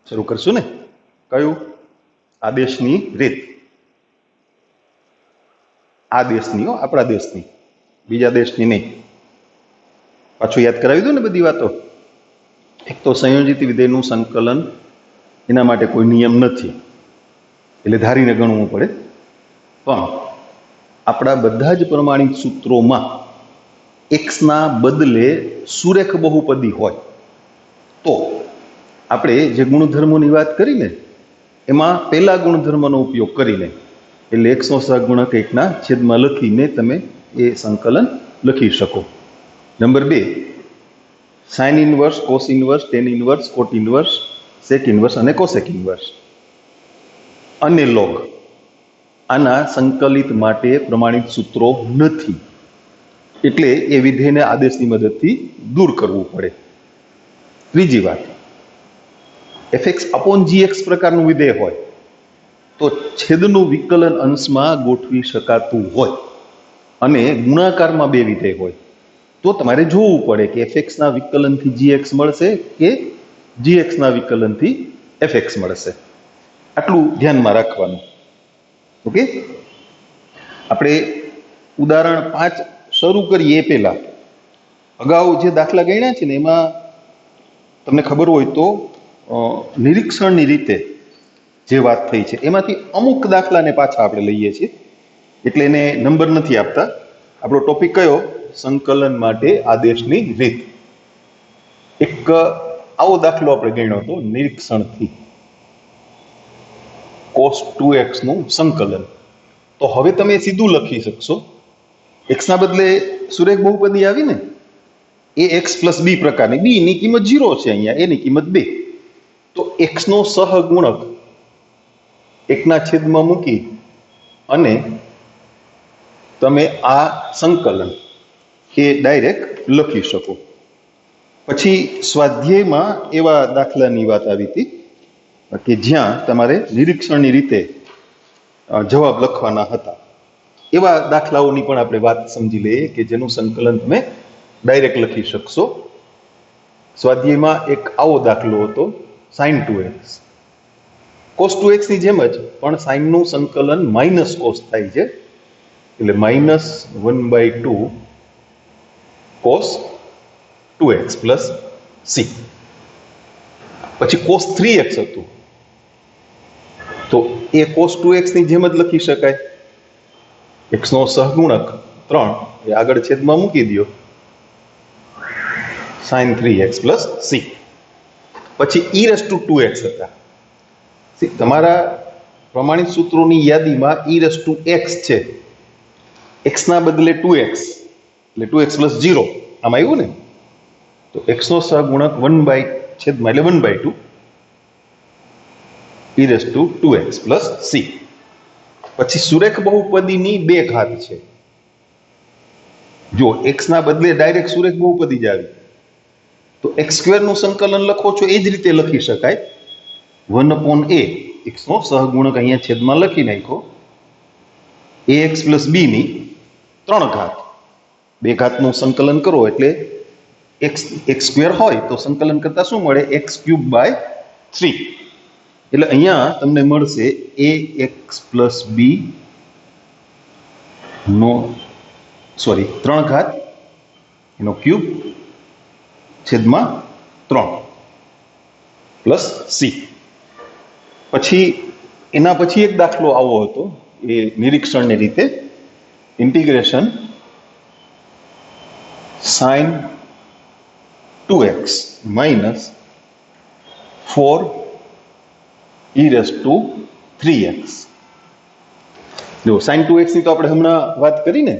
શરૂ કરશું ને? કયું? આદેશની રીત. આ દેશની હો, આપણા દેશની, બીજા દેશની નહીં. પાછું યાદ કરાવી દઉં ને બધી વાતો. એક તો સંયોજિત વિધેયનું સંકલન, એના માટે કોઈ નિયમ નથી, એટલે ધારીને ગણવું પડે. પણ આપણા બધા જ પ્રમાણિત સૂત્રોમાં એક્સના બદલે સુરેખ બહુપદી હોય તો આપણે જે ગુણધર્મોની વાત કરીને એમાં પહેલા ગુણધર્મનો ઉપયોગ કરીને, એટલે એક્સનો સહગુણક એકના છેદમાં લખીને તમે એ સંકલન લખી શકો. Number 2, sine inverse, cos inverse, tan inverse, cot inverse, sec inverse અને કોસેક ઇનવર્સ અને લોગ. આના સંકલિત માટે પ્રમાણિત સૂત્રો નથી, એટલે એ વિધેયને આદેશની મદદથી દૂર કરવું પડે. ત્રીજી વાત, fx અપોન gx પ્રકારનું વિધેય હોય તો છેદનું વિકલન અંશમાં ગોઠવી શકાતું હોય અને ગુણાકારમાં બે વિધેય હોય તો તમારે જોવું પડે કે fx ના વિકલનથી gx મળશે કે gx ના વિકલનથી fx મળશે. આટલું ધ્યાનમાં રાખવાનું. ઓકે, આપણે ઉદાહરણ 5 શરૂ કરીએ એ પહેલા અગાઉ જે દાખલા ગણ્યા છે ને એમાં તમને ખબર હોય તો નિરીક્ષણની રીતે જે વાત થઈ છે એમાંથી અમુક દાખલાને પાછા આપણે લઈએ છીએ, એટલે એને નંબર નથી આપતા. આપણો ટોપિક કયો? સંકલન માટે આદેશની રીત. એક આવો દાખલો આપણે ગણ્યો હતો નિરીક્ષણથી, cos 2x નું સંકલન. તો હવે તમે સીધું લખી શકશો. x ના બદલે સુરેખ બહુપદી આવી ને, એ x પ્લસ બી પ્રકારની, બી ની કિંમત 0 છે, અહીંયા એની કિંમત 2. તો x નો સહગુણક એકના છેદમાં મૂકી અને તમે આ સંકલન એ ડાયરેક્ટ લખી શકો. પછી સ્વાધ્યાયમાં એવા દાખલાની વાત આવી હતી કે જ્યાં તમારે નિરીક્ષણની રીતે જવાબ લખવાના હતા. એવા દાખલાઓની પણ આપણે વાત સમજી લઈએ કે જેનું સંકલન તમે ડાયરેક્ટ લખી શકશો. સ્વાધ્યાયમાં એક આવો દાખલો હતો, sin 2x. cos 2x ની જેમ જ પણ સાઇનનું સંકલન માઇનસ કોસ થાય છે, એટલે -1/2 cos 2x પ્લસ c. પછી cos 3x હતું તો એ cos 2x ની જેમ જ લખી શકાય. x નો સહગુણક 3 એ આગળ છેદમાં મૂકી દો, sin 3x પ્લસ c. પછી e2x હતા. તમારા પ્રમાણિત સૂત્રોની યાદીમાં e(x) છે, x ના બદલે 2x, એટલે 2x પ્લસ 0 આમ આવ્યું ને, તો x નો સહગુણક 1/2 e(2x) પ્લસ c. પછી સુરેખ બહુપદીની 2 ઘાત છે. જો x ના બદલે ડાયરેક્ટ સુરેખ બહુપદી જ આવી તો x² નું સંકલન લખો છો એ જ રીતે લખી શકાય. 1/a, x નો સહગુણક અહીંયા છેદમાં લખી નાખો, ax પ્લસ b ની 3 ઘાત, 2 ઘાતનું સંકલન કરો એટલે x² હોય તો સંકલન કરતા શું મળે? x³/3. એટલે અહીંયા તમને મળશે ax પ્લસ b નો 3 ઘાત એનો ક્યુબ છેદમાં 3 પ્લસ c. પછી એના પછી એક દાખલો આવો હતો એ નિરીક્ષણની રીતે, integration sin 2x minus 4e3x. જો sin 2x ની તો આપણે હમણાં વાત કરી ને,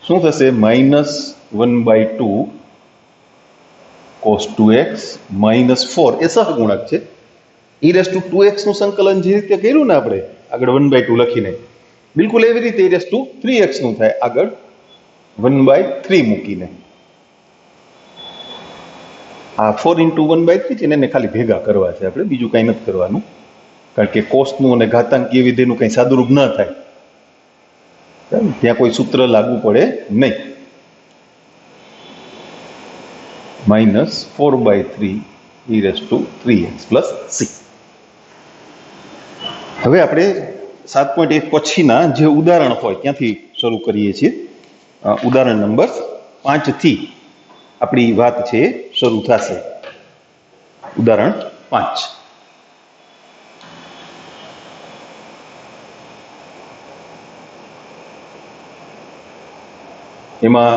શું થશે? -1/2 cos 2x માઇનસ 4 એ સહગુણક છે. e2x નું સંકલન જે રીતે કર્યું ને આપણે આગળ 1/2 લખીને, બિલકુલ એવી રીતે e3x નું થાય આગળ 1/3 મૂકીને. આ 4 × 1/3 છે ને, એને ખાલી ભેગા કરવા છે આપણે, બીજું કંઈ નથી કરવાનું, કારણ કે કોસનું અને ઘાતાંકીય વિધેયનું કંઈ સાદુરૂપ ન થાય, ત્યાં કોઈ સૂત્ર લાગુ પડે નહીં. -4/3 e⁻³ x + c. હવે આપણે 7.1 પછીના જે ઉદાહરણ હોય ત્યાંથી શરૂ કરીએ છીએ. ઉદાહરણ નંબર 5 થી આપણી વાત છે શરૂ થશે. ઉદાહરણ 5. એમાં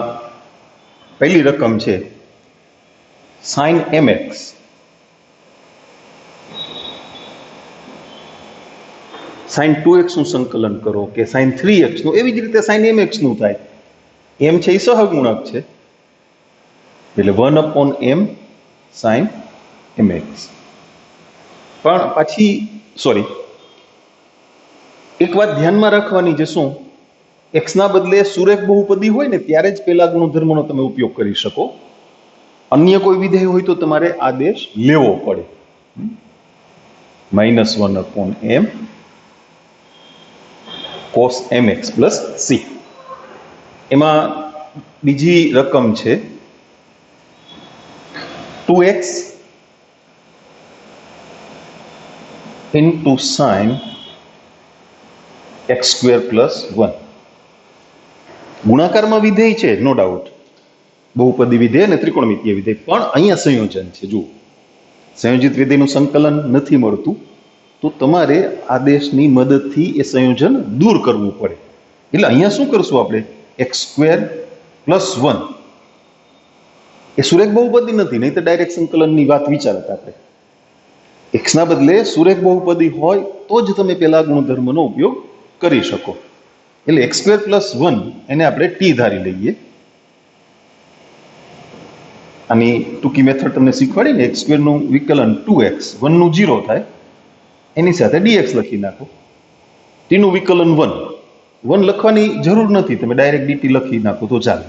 પહેલી રકમ છે sin mx sin 2x નું સંકલન કરો કે sin 3x નું, એવી જ રીતે sin mx નું થાય. m છે એ સહગુણક છે એટલે 1/m sin mx. પણ પાછી એક વાત ધ્યાનમાં રાખવાની છે, શું x ના બદલે સુરેખ બહુપદી હોય ને ત્યારે જ પેલા ગુણધર્મનો તમે ઉપયોગ કરી શકો. અન્ય કોઈ વિધેય હોય તો તમારે આદેશ લેવો પડે. -1/m cos mx + c. એમાં બીજી રકમ છે 2x into sin x² + 1. ગુણાકારમાં વિધેય છે, નો ડાઉટ, બહુપદી વિધેય અને ત્રિકોણમિતીય વિધેય, પણ અહીંયા સંયોજન છે. જુઓ, સંયોજિત વિધેયનું સંકલન નથી મળતું તો તમારે આદેશની મદદથી એ સંયોજન દૂર કરવું પડે. એટલે અહીંયા શું કરશું આપણે, x² + 1 એ સુરેખ બહુપદી નથી, નહીં તો ડાયરેક્ટ સંકલનની વાત વિચારતા આપણે. x ના બદલે સુરેખ બહુપદી હોય તો જ તમે પેલા ગુણધર્મનો ઉપયોગ કરી શકો. એટલે x² + 1 એને આપણે t ધારી લઈએ. આની ટૂંકી મેથડ તમને શીખવાડી ને, x² નું વિકલન 2x, 1 નું 0 થાય, એની સાથે dx લખી નાખો. t નું વિકલન 1 લખવાની જરૂર નથી, તમે ડાયરેક્ટ dt લખી નાખો તો ચાલે.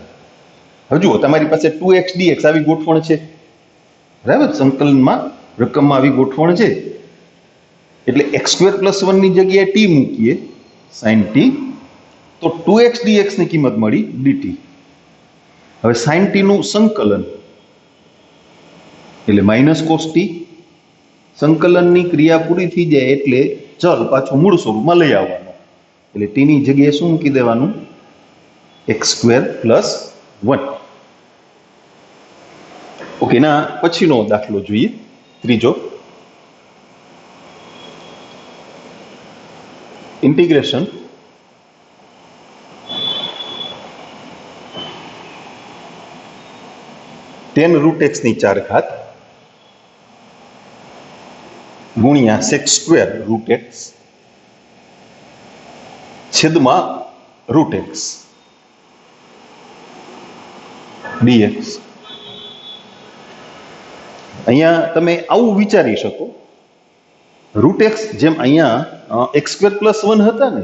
હવે જુઓ, તમારી પાસે 2x dx આવી ગોઠવણ છે, બરાબર, સંકલનમાં રકમમાં આવી ગોઠવણ છે. એટલે x² + 1 ની જગ્યાએ t મૂકીએ, sin t, તો 2x dx ની કિંમત મળી dt. હવે sin t નું સંકલન એટલે -cos t. સંકલનની ક્રિયા પૂરી થઈ જાય એટલે ચલ પાછું મૂળ સ્વરૂપમાં લઈ આવવાનું, એટલે t ની જગ્યાએ શું મૂકી દેવાનું, x² + 1. ઓકે, ના પછીનો દાખલો જોઈએ, ત્રીજો. ઇન્ટિગ્રેશન tan√x ની 4 ગુણ્યા sec²√x છેદમાં √x dx. અહીંયા તમે આવું વિચારી શકો, √x જેમ અહીંયા x² + 1 હતા ને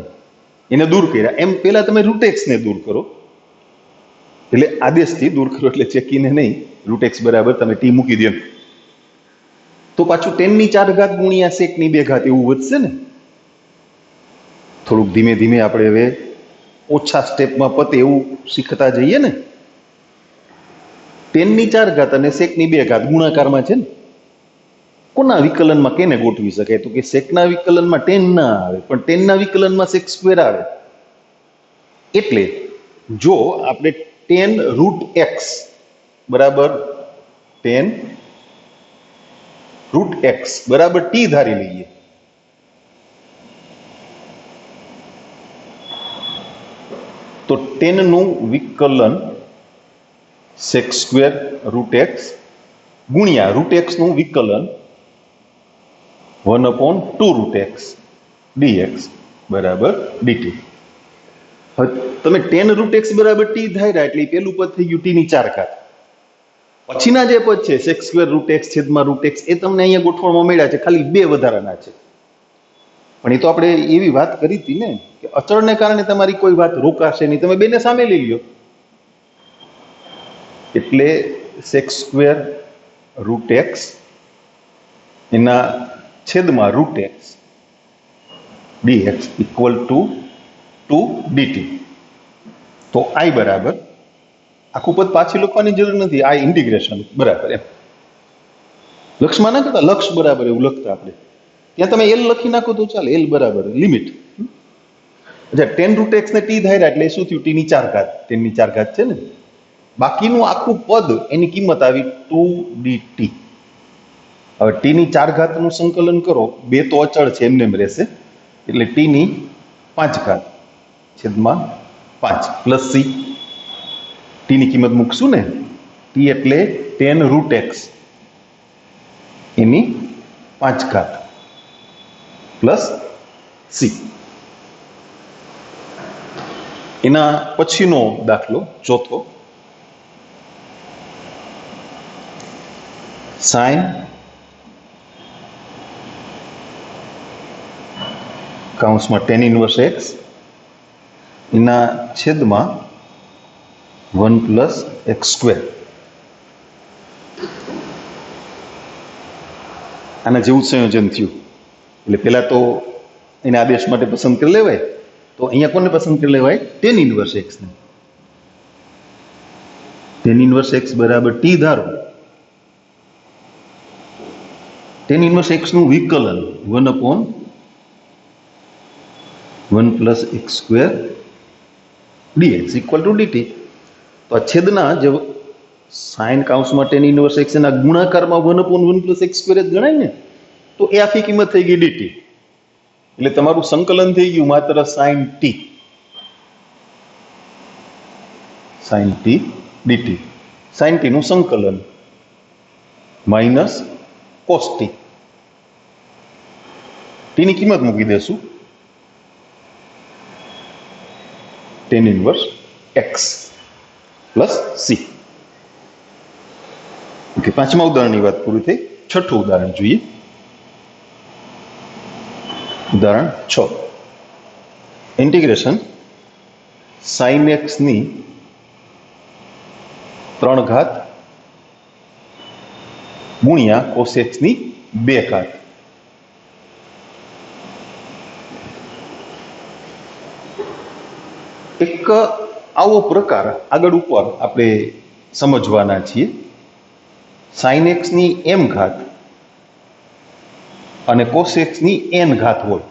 એને દૂર કર્યા, એમ પેલા તમે √x ને દૂર કરો. એટલે આદેશથી દૂર કરો, એટલે ચેકીને નહીં, √x બરાબર તમે t મૂકી દો તો પાછું tan⁴ ગુણ્યા sec² એવું વધશે ને. થોડુંક ધીમે ધીમે આપણે હવે ઓછા સ્ટેપમાં પતે એવું શીખતા જઈએ ને. tan⁴ અને sec² ગુણાકારમાં છે ને, કોના વિકલનમાં કેને ગોઠવી શકાય, તો કે સેકના વિકલનમાં tan ના આવે, પણ tanના વિકલનમાં sec² આવે. એટલે જો આપણે tan√x બરાબર tan√x બરાબર t ધારી લઈએ, તો tan નું વિકલન sec²√x ગુણ્યા √x નું વિકલન 1/2√x dx બરાબર dt. હવે તમે tan√x બરાબર t ધાર્યા એટલે પેલું પદ થઈ ગયું t⁴. પછીના જે પદ છે sec²√x છેદમાં √x એ તમને અહીંયા ગોઠવણમાં મળ્યા છે, ખાલી 2 વધારાના છે. પણ એ તો આપણે એવી વાત કરી હતી ને કે અચળને કારણે તમારી કોઈ વાત રોકાશે નહીં, તમે બેને સામે લઈ લ્યો. એટલે sec²√x એના છેદમાં √x dx = 2dt. તો I બરાબર, આખું પદ પાછી લખવાની જરૂર નથી, I ઇન્ટિગ્રેશન બરાબર એમ લક્ષમાં ના કરતા, લક્ષ બરાબર એવું લખતા આપણે. ત્યાં તમે એલ લખી નાખો તો ચાલે, એલ બરાબર લિમિટ. અચ્છા, 10√x ને t ધાર્યા એટલે શું થયું? t ની 4 ઘાત, 10 ની 4 ઘાત છે ને. બાકીનું આખું પદ એની કિંમત આવી 2dt. હવે t ની 4 ઘાતનું સંકલન કરો, બે તો અચળ છે એમને એમ રહેશે, એટલે t ની 5 ઘાત છેદમાં 5 પ્લસ c. t ની કિંમત મૂકશું ને, t એટલે 10√x એની 5 ઘાત પ્લસ c. એના પછીનો દાખલો ચોથો, સાઇન કૌંસમાં tan ઇન્વર્સ x એના છેદમાં 1 + x². આના જેવું સંયોજન થયું એટલે પેલા તો એને આદેશ માટે પસંદ કરી લેવાય. તો અહીંયા કોને પસંદ કરી લેવાય? tan ઇન્વર્સ x ને. tan ઇન્વર્સ x બરાબર t ધારો. tan ઇન્વર્સ x નું વિકલન 1/1 + x² dx = dt. તો આ છેદના જે સાઇન કૌંસમાં tan ઇન્વર્સ x ના ગુણાકારમાં 1/1 + x² જ ગણાય ને, તો એ આખી કિંમત થઈ ગઈ dt. એટલે તમારું સંકલન થઈ ગયું માત્ર sin t dt. sin t નું સંકલન માઇનસ cos t. t ની કિંમત મૂકી દેશું tan inverse x plus c. Okay, પાંચમા ઉદાહરણની વાત પૂરી થઈ. છઠ્ઠું ઉદાહરણ જોઈએ. ઉદાહરણ 6. ઇન્ટિગ્રેશન sin x ની 3 ઘાત ગુણ્યા cos x ની 2 ઘાત. એક આવો પ્રકાર આગળ ઉપર આપણે સમજવાના છીએ. sin x ની m ઘાત અને cos x ની n ઘાત હોય,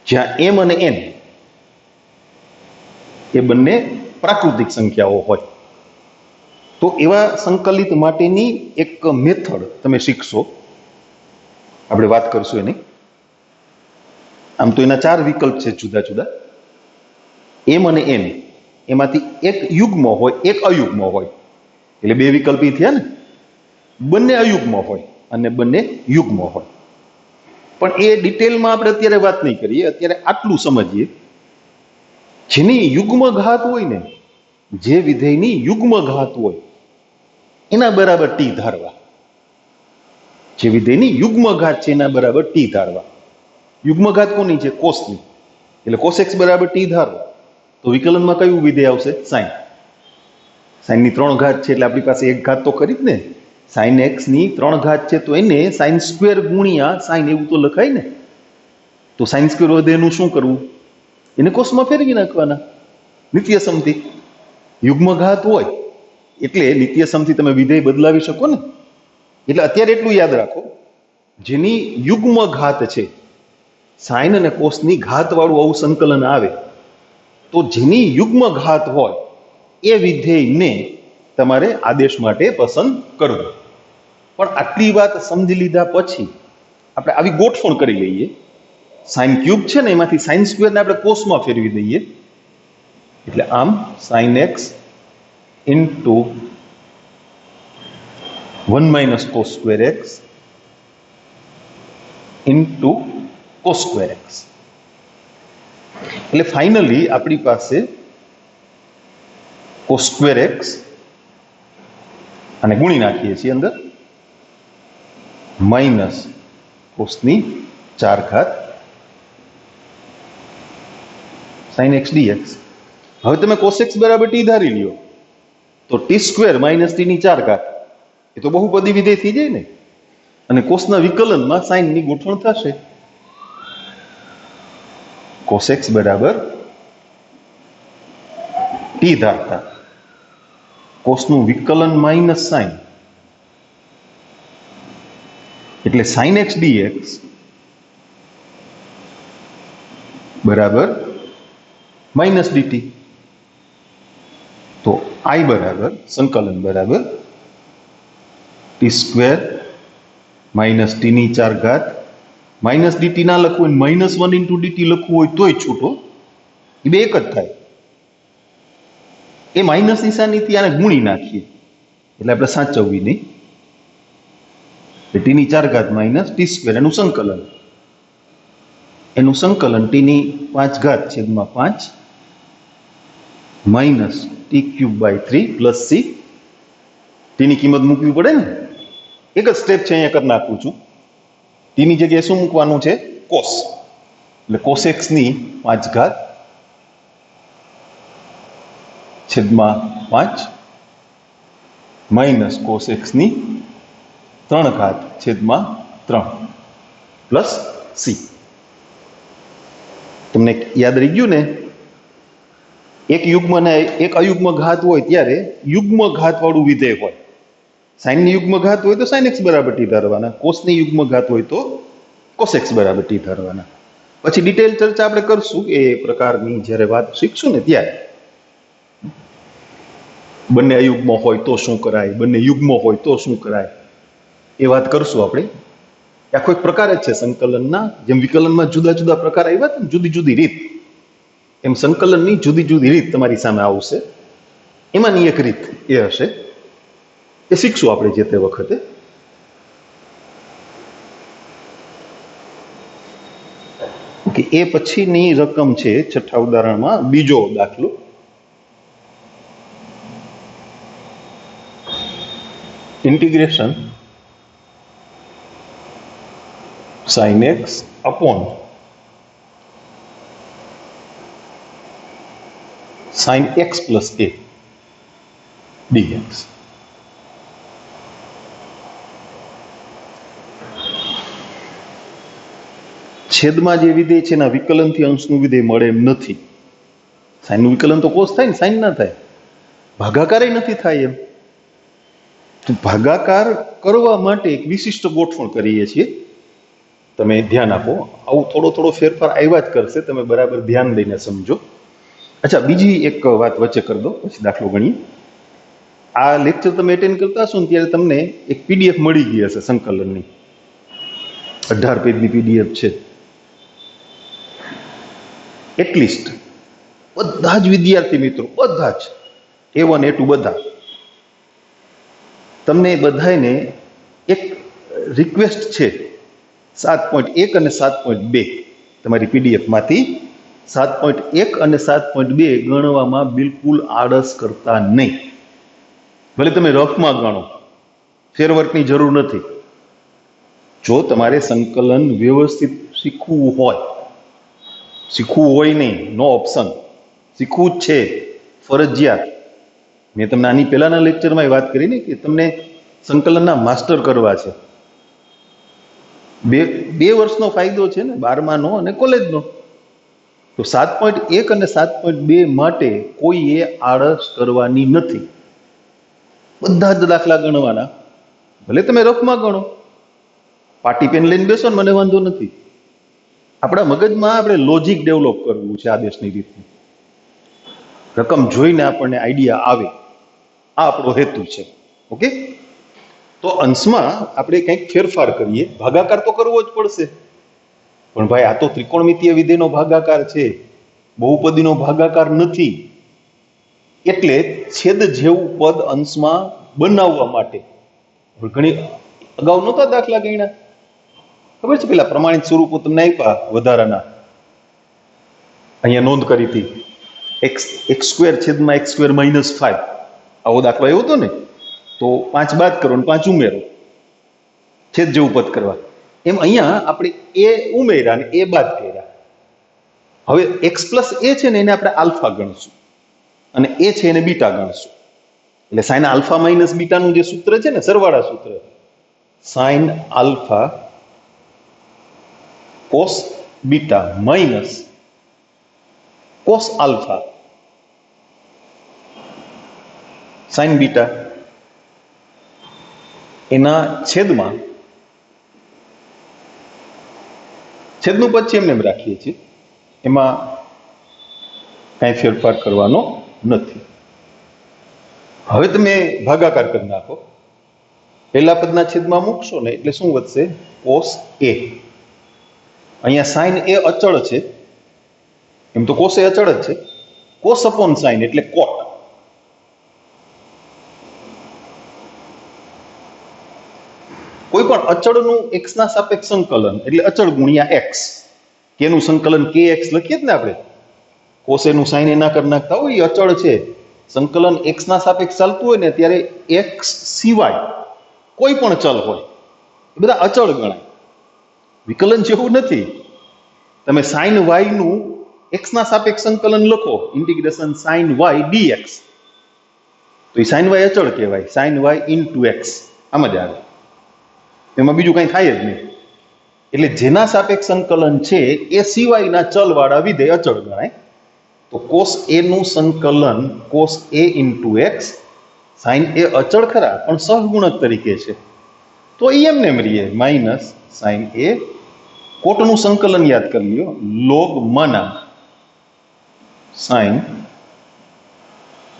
જ્યાં m અને n એ બંને પ્રાકૃતિક સંખ્યાઓ હોય, તો એવા સંકલિત માટેની એક મેથડ તમે શીખશો. આપણે વાત કરશું એની. આમ તો એના 4 વિકલ્પ છે જુદા જુદા. m અને n એમાંથી એક યુગ્મ હોય, એક અયુગ્મ હોય, એટલે 2 વિકલ્પ થયા ને. બંને અયુગ્મ હોય અને બંને યુગ્મ હોય. પણ એ ડિટેલમાં આપણે અત્યારે વાત નહીં કરીએ. અત્યારે આટલું સમજીએ, જેની યુગ્મ ઘાત હોય ને, જે વિધેયની યુગ્મ ઘાત હોય એના બરાબર t ધારવા. જે વિધેયની યુગ્મ ઘાત છે એના બરાબર t ધારવા. યુગ્મ ઘાત કોની છે? કોસની. એટલે cos x બરાબર t ધારો તો વિકલનમાં કયું વિધેય આવશે? sin. sin ની 3 ઘાત છે એટલે આપણી પાસે એક ઘાત તો ખરી જ ને. sin x ની 3 ઘાત છે તો એને sin² ગુણ્યા sin એવું તો લખાય ને. તો sin² વધે એનું શું કરવું? એને કોસમાં ફેરવી નાખવાના. નિત્ય સમથી યુગ્મ ઘાત હોય એટલે નિત્ય સમથી તમે વિધેય બદલાવી શકો ને. એટલે અત્યારે એટલું યાદ રાખો, જેની યુગ્મ ઘાત છે, sin અને cos ની ઘાત વાળું આવું સંકલન આવે, તો જેની યુગ્મ ઘાત હોય એ વિધેયને તમારે આદેશ માટે પસંદ કરવું. પણ આટલી વાત સમજી લીધા પછી આપણે આવી ગોઠવણ કરી લઈએ. sin³ છે ને એમાંથી sin² ને આપણે કોસમાં ફેરવી દઈએ. એટલે આમ sin x into 1 - cos² x into cos² x. એટલે ફાઇનલી આપણી પાસે cos² x અને ગુણી નાખીએ છીએ અંદર માઇનસ cos ની 4 ઘાત sin x dx. હવે તમે cos x બરાબર t ધારી લ્યો તો t² માઇનસ t ની 4 ઘાત એ તો બહુપદી વિધેય થઈ જાય ને. અને કોસના વિકલનમાં sin ની ગોઠવણ થશે. cos x બરાબર t ધારતા કોસનું વિકલન માઇનસ sin એટલે sin x dx બરાબર માઇનસ dt. તો I બરાબર સંકલન બરાબર ટી સ્ક્વેર માઇનસ ટીની 4 ઘાત માઇનસ dt ના લખવું હોય -1 ઇન્ટુ dt લખવું હોય તોય છૂટો, એ બે એક જ થાય. એ માઇનસ નિશાનીથી આને ગુણી નાખીએ એટલે આપણે સાચવવી નહીં. ટીની 4 ઘાત માઇનસ ટી સ્ક્વેર એનું સંકલન ટીની 5 ઘાત છેદમાં 5 minus t cube by 3 plus c. ટીની કિંમત મૂકવી પડે ને, એક જ સ્ટેપ છે અહીંયા કરી નાખું છું. ટીની જગ્યાએ શું મૂકવાનું છે? કોસ. એટલે કોસ એક્સ ની 5 ઘાત છેદમાં 5 માઇનસ કોસ એક્સ ની 3 ઘાત છેદમાં 3 પ્લસ સી. તમને યાદ રહી ગયું ને? એક યુગ્મ ને એક અયુગ્મ ઘાત હોય ત્યારે યુગ્મ ઘાત વાળું વિધેય હોય. સાઇન ની યુગ્મ ઘાત હોય તો સાઇન એક્સ બરાબર ટી ધરવાના, કોસ ની યુગ્મ ઘાત હોય તો કોસ એક્સ બરાબર ટી ધરવાના. પછી ડિટેલ ચર્ચા આપણે કરશું એ પ્રકારની જ્યારે વાત શીખશું ને ત્યારે. બંને અયુગ્મ હોય તો શું કરાય, બંને યુગ્મ હોય તો શું કરાય, એ વાત કરશું આપણે. આખો એક પ્રકાર જ છે સંકલનના. જેમ વિકલનમાં જુદા જુદા પ્રકાર આવ્યા હતા ને, જુદી જુદી રીત, એમ સંકલનની જુદી જુદી રીત તમારી સામે આવશે. એમાંની એક રીત એ હશે, એ શીખશું આપણે જે તે વખતે. ઓકે, એ પછીની રકમ છે છઠ્ઠા ઉદાહરણમાં બીજો દાખલો. Integration sin x upon sin x plus a dx. છેદમાં જે વિધેય છે એના વિકલનથી અંશનું વિધેય મળે એમ નથી. સાઈનનું વિકલન તો કોસ થાય ને, સાઈન ના થાય. ભાગાકાર નથી થાય એમ. તો ભાગાકાર કરવા માટે એક વિશિષ્ટ ગોઠવણ કરીએ છીએ. તમે ધ્યાન આપો, આવું થોડો થોડો ફેરફાર આવ્યા જ કરશે, તમે બરાબર ધ્યાન દઈને સમજો. અચ્છા, બીજી એક વાત વચ્ચે કરી દો, પછી દાખલો ગણીએ. આ લેક્ચર તમે એટેન્ડ કરતા હશો ને ત્યારે તમને એક પીડીએફ મળી ગઈ હશે સંકલનની. 18 પેજની પીડીએફ છે. એટલીસ્ટ બધા જ વિદ્યાર્થી મિત્રો, બધા જ A1 A2 બધા, તમને બધાને એક રિક્વેસ્ટ છે. 7.1 અને 7.2 તમારી પીડીએફમાંથી 7.1 અને 7.2 ગણવામાં બિલકુલ આળસ કરતા નહીં. ભલે તમે રફમાં ગણો, ફેરવર્કની જરૂર નથી. જો તમારે સંકલન વ્યવસ્થિત શીખવું હોય નહીં, નો ઓપ્શન, શીખવું જ છે ફરજિયાત. મેં તમને આની પહેલાના લેક્ચરમાં વાત કરી ને કે તમને સંકલનના માસ્ટર કરવા છે. બે વર્ષનો ફાયદો છે ને, 12માનો અને કોલેજનો. તો 7.1 અને 7.2 માટે કોઈએ આળસ કરવાની નથી. બધા જ દાખલા ગણવાના. ભલે તમે રફમાં ગણો, પાટી પેન લઈને બેસો ને, મને વાંધો નથી. આપણા મગજમાં આપણે લોજિક ડેવલપ કરવું છે આદેશની રીતે. રકમ જોઈને આપણને આઈડિયા આવે, આ આપણો હેતુ છે. ઓકે, તો અંશમાં આપણે કંઈક ફેરફાર કરીએ. ભાગાકાર તો કરવો જ પડશે, પણ ભાઈ આ તો ત્રિકોણમિતીય વિધેયનો ભાગાકાર છે, બહુપદીનો ભાગાકાર નથી. એટલે છેદ જેવું પદ અંશમાં બનાવવા માટે ઘણી અગાઉ નહોતા દાખલા ગણ્યા, ખબર છે? પેલા પ્રમાણિત સ્વરૂપો તમને આપ્યા વધારાના, અહીંયા નોંધ કરી હતી. x સ્ક્વેર છેદમાં x સ્ક્વેર માઇનસ 5, આવો દાખલો આવ્યો હતો ને. તો 5 બાદ કરો ને 5 ઉમેરો, છેદ જેવું પદ કરવા. એમ અહીંયા આપણે એ ઉમેર્યા ને એ બાદ કર્યા. હવે x પ્લસ એ છે ને, એને આપણે આલ્ફા ગણશું, અને એ છે એને બીટા ગણશું. એટલે સાઇન આલ્ફા માઇનસ બીટાનું જે સૂત્ર છે ને, સરવાળા સૂત્ર, sine alpha cos beta minus cos alpha sign beta, એના છેદમાં છેદનું પદ છે એમને એમ રાખીએ છીએ, એમાં કાંઈ ફેરફાર કરવાનો નથી. હવે તમે ભાગાકાર કરી નાખો, પહેલા પદના છેદમાં મૂકશો ને એટલે શું વધશે? કોસ એ. અહીંયા સાઇન એ અચળ છે, એમ તો કોસ એ અચળ જ છે. કોસ અપોન સાઇન એટલે કોટ. કોઈ પણ અચળનું એક્સ ના સાપેક્ષ સંકલન એટલે અચળ ગુણ્યા એક્સ, કેનું સંકલન કે એક્સ લખીએ જ ને આપણે, કોસ એનું સાઇન એના કરી નાખતા હોય, એ અચળ છે. સંકલન એક્સ ના સાપેક્ષ ચાલતું હોય ને ત્યારે એક્સ સિવાય કોઈ પણ ચલ હોય એ બધા અચળ ગણાય, વિકલન જેવું નથી. તમે સાઇન વાય નું એક્સ ના સાપેક્ષ સંકલન લખો, ઇન્ટિગ્રેશન સાઇન વાય ડીએક્સ, તો એ સાઇન વાય અચળ કહેવાય, સાઇન વાય ઇન્ટુ એક્સ આમ જ આવે, એમાં બીજું કઈ થાય જ નહીં. એટલે જેના સાપેક્ષ સંકલન છે એ સિવાયના ચલ વાળા વિધેય અચળ ગણાય. તો કોસ એ નું સંકલન કોસ એ ઇન્ટુ એક્સ, સાઇન એ અચળ ખરા પણ સહગુણક તરીકે છે, તો એમને એમ રહીએ માઇનસ સાઇન એ. કોટનું સંકલન યાદ કરી લ્યો, લોગ મનાંક સાઇન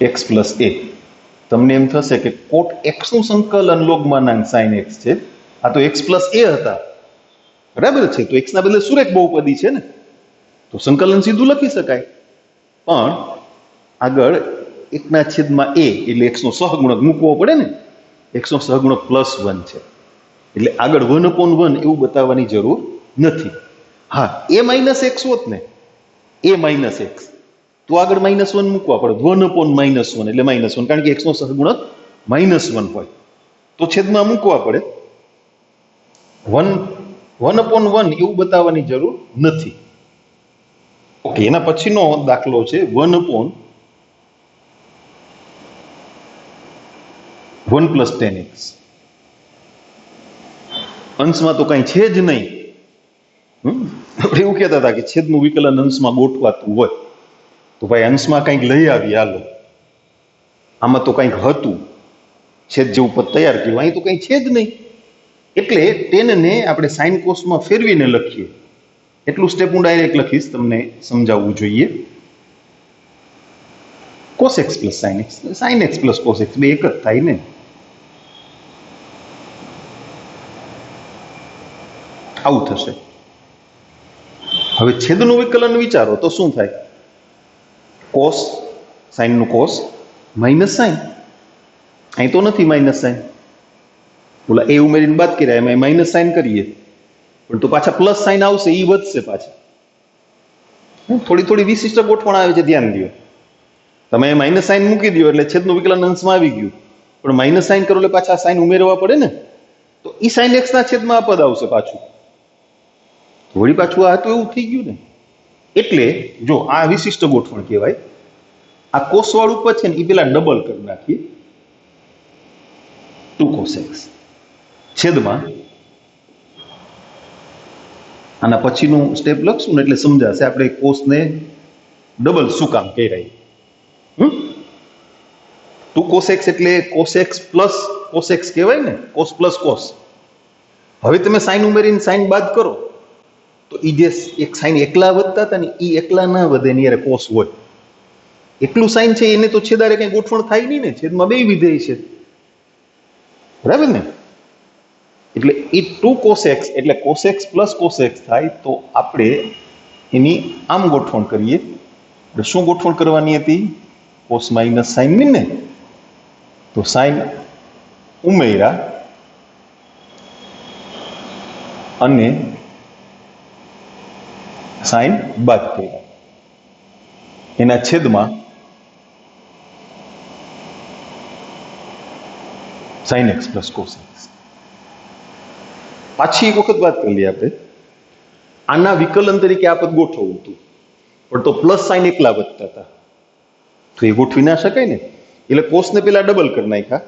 એક્સ પ્લસ એ. તમને એમ થશે કે કોટ એક્સ નું સંકલન લોગ મનાંક સાઇન એક્સ છે, આ તો એક્સ પ્લસ એ હતા, બરાબર છે, તો એક્સ ના બદલે સુરેખ બહુપદી છે ને, તો સંકલન સીધું લખી શકાય. પણ આગળ એકના છેદમાં એ એટલે એક્સ નો સહગુણક મૂકવો પડે ને, એક્સ નો સહગુણક +1 છે, એટલે આગળ 1/1 એવું બતાવવાની જરૂર નથી. હા, એ માઇનસ એક્સ હોત ને, એ માઇનસ એક્સ, તો આગળ -1 મૂકવા પડે, 1/-1 એટલે -1, કારણ કે એક્સ નો સહગુણક -1 હોય તો છેદમાં મૂકવા પડે. 1/1 એવું બતાવવાની જરૂર નથી. ઓકે, એના પછીનો દાખલો છે 1/1 + 10x. અંશમાં તો કઈ છે જ નહીં. આપણે એવું કહેતા હતા કે છેદનું વિકલન અંશમાં ગોઠવાતું હોય તો ભાઈ અંશમાં કંઈક લઈ આવી હાલો, આમાં તો કંઈક હતું, છેદ જેવું પદ તૈયાર કર્યું, અહીં તો કંઈ છે જ નહીં. એટલે 10 ને આપણે સાઇન કોસમાં ફેરવીને લખીએ. એટલું સ્ટેપ હું ડાયરેક્ટ લખીશ, તમને સમજાવવું જોઈએ. cos x + sin x, sin x + cos x બે એક જ થાય ને. આવું થશે. હવે છેદનું વિકલન વિચારો તો શું થાય? કોસ, સાઇન નું કોસ માઇનસ સાઇન, અહીં તો નથી માઇનસ સાઇન, બોલા એ ઉમેરીને બાદ કર્યા એમાં માઇનસ સાઇન કરીએ, પણ તો પાછા પ્લસ સાઇન આવશે, એ વધશે પાછા. થોડી થોડી વિશિષ્ટ ગોઠવણ આવે છે, ધ્યાન દો. તમે માઇનસ સાઇન મૂકી દો એટલે છેદનું વિકલન અંશમાં આવી ગયું, પણ માઇનસ સાઇન કરો એટલે પાછા સાઇન ઉમેરવા પડે ને, તો ઈ સાઇન એક્સ ના છેદમાં આ પદ આવશે પાછું, વળી પાછું આ તો એવું થઈ ગયું ને. એટલે જો આ વિશિષ્ટ ગોઠવણ કહેવાય. આ કોસ વાળું પદ છે ને એ પેલા ડબલ કરી નાખીએ, 2 cos x છેદમાં, આના પછીનું સ્ટેપ લખશું ને એટલે સમજાશે આપણે કોસને ડબલ શું કામ કહેવાય. 2 cos x એટલે cos x plus cos x કહેવાય ને, cos પ્લસ cos. હવે તમે સાઇન ઉમેરીને સાઇન બાદ કરો તો એ જે એક સાઇન એકલા વધતા હતા ને એ એકલા ના વધે ને યારે કોસ હોય. એકલું સાઇન છે એને તો છેદારે કઈ ગોઠવણ થાય નહીં ને, છેદમાં બે વિધેય છે, બરાબર ને. એટલે એ 2 cos x એટલે cos x plus cos x થાય, તો આપણે એની આમ ગોઠવણ કરીએ. શું ગોઠવણ કરવાની હતી? cos માઇનસ સાઇન ની ને, તો સાઇન ઉમેર્યા અને સાઇન બાદ કર્યા, એના છેદમાં sin x plus cos x. પાછી એક વખત વાત કરી લઈએ આપણે. આના વિકલન તરીકે આ પદ ગોઠવવું હતું, પણ તો પ્લસ સાઇન એકલા વધતા હતા, તો એ ગોઠવી ના શકાય ને. એટલે કોસને પેલા ડબલ કરી નાખ્યા,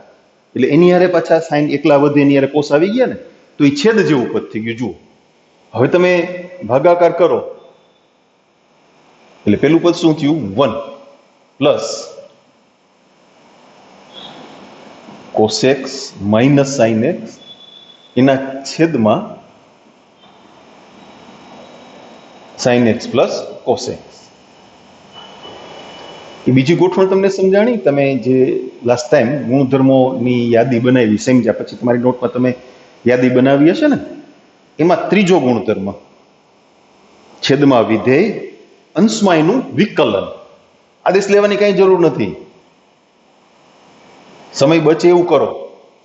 એટલે એની હારે પાછા સાઇન એકલા વધે, એની હારે કોસ આવી ગયા ને, તો એ છેદ જેવું પદ થઈ ગયું. જુઓ, હવે તમે ભાગાકાર કરો એટલે પેલું પદ શું થયું? 1 plus cos x minus sin x એના છેદમાં sin x plus cos x. એ બીજી ગોઠવણ તમને સમજાણી. તમે જે લાસ્ટ ટાઈમ ગુણધર્મોની યાદી બનાવી સમજ્યા પછી તમારી નોટમાં તમે યાદી બનાવી હશે ને, એમાં ત્રીજો ગુણધર્મ છેદમાં વિધેય અંશમાં એનું વિકલન. આદેશ લેવાની કઈ જરૂર નથી, સમય બચે એવું કરો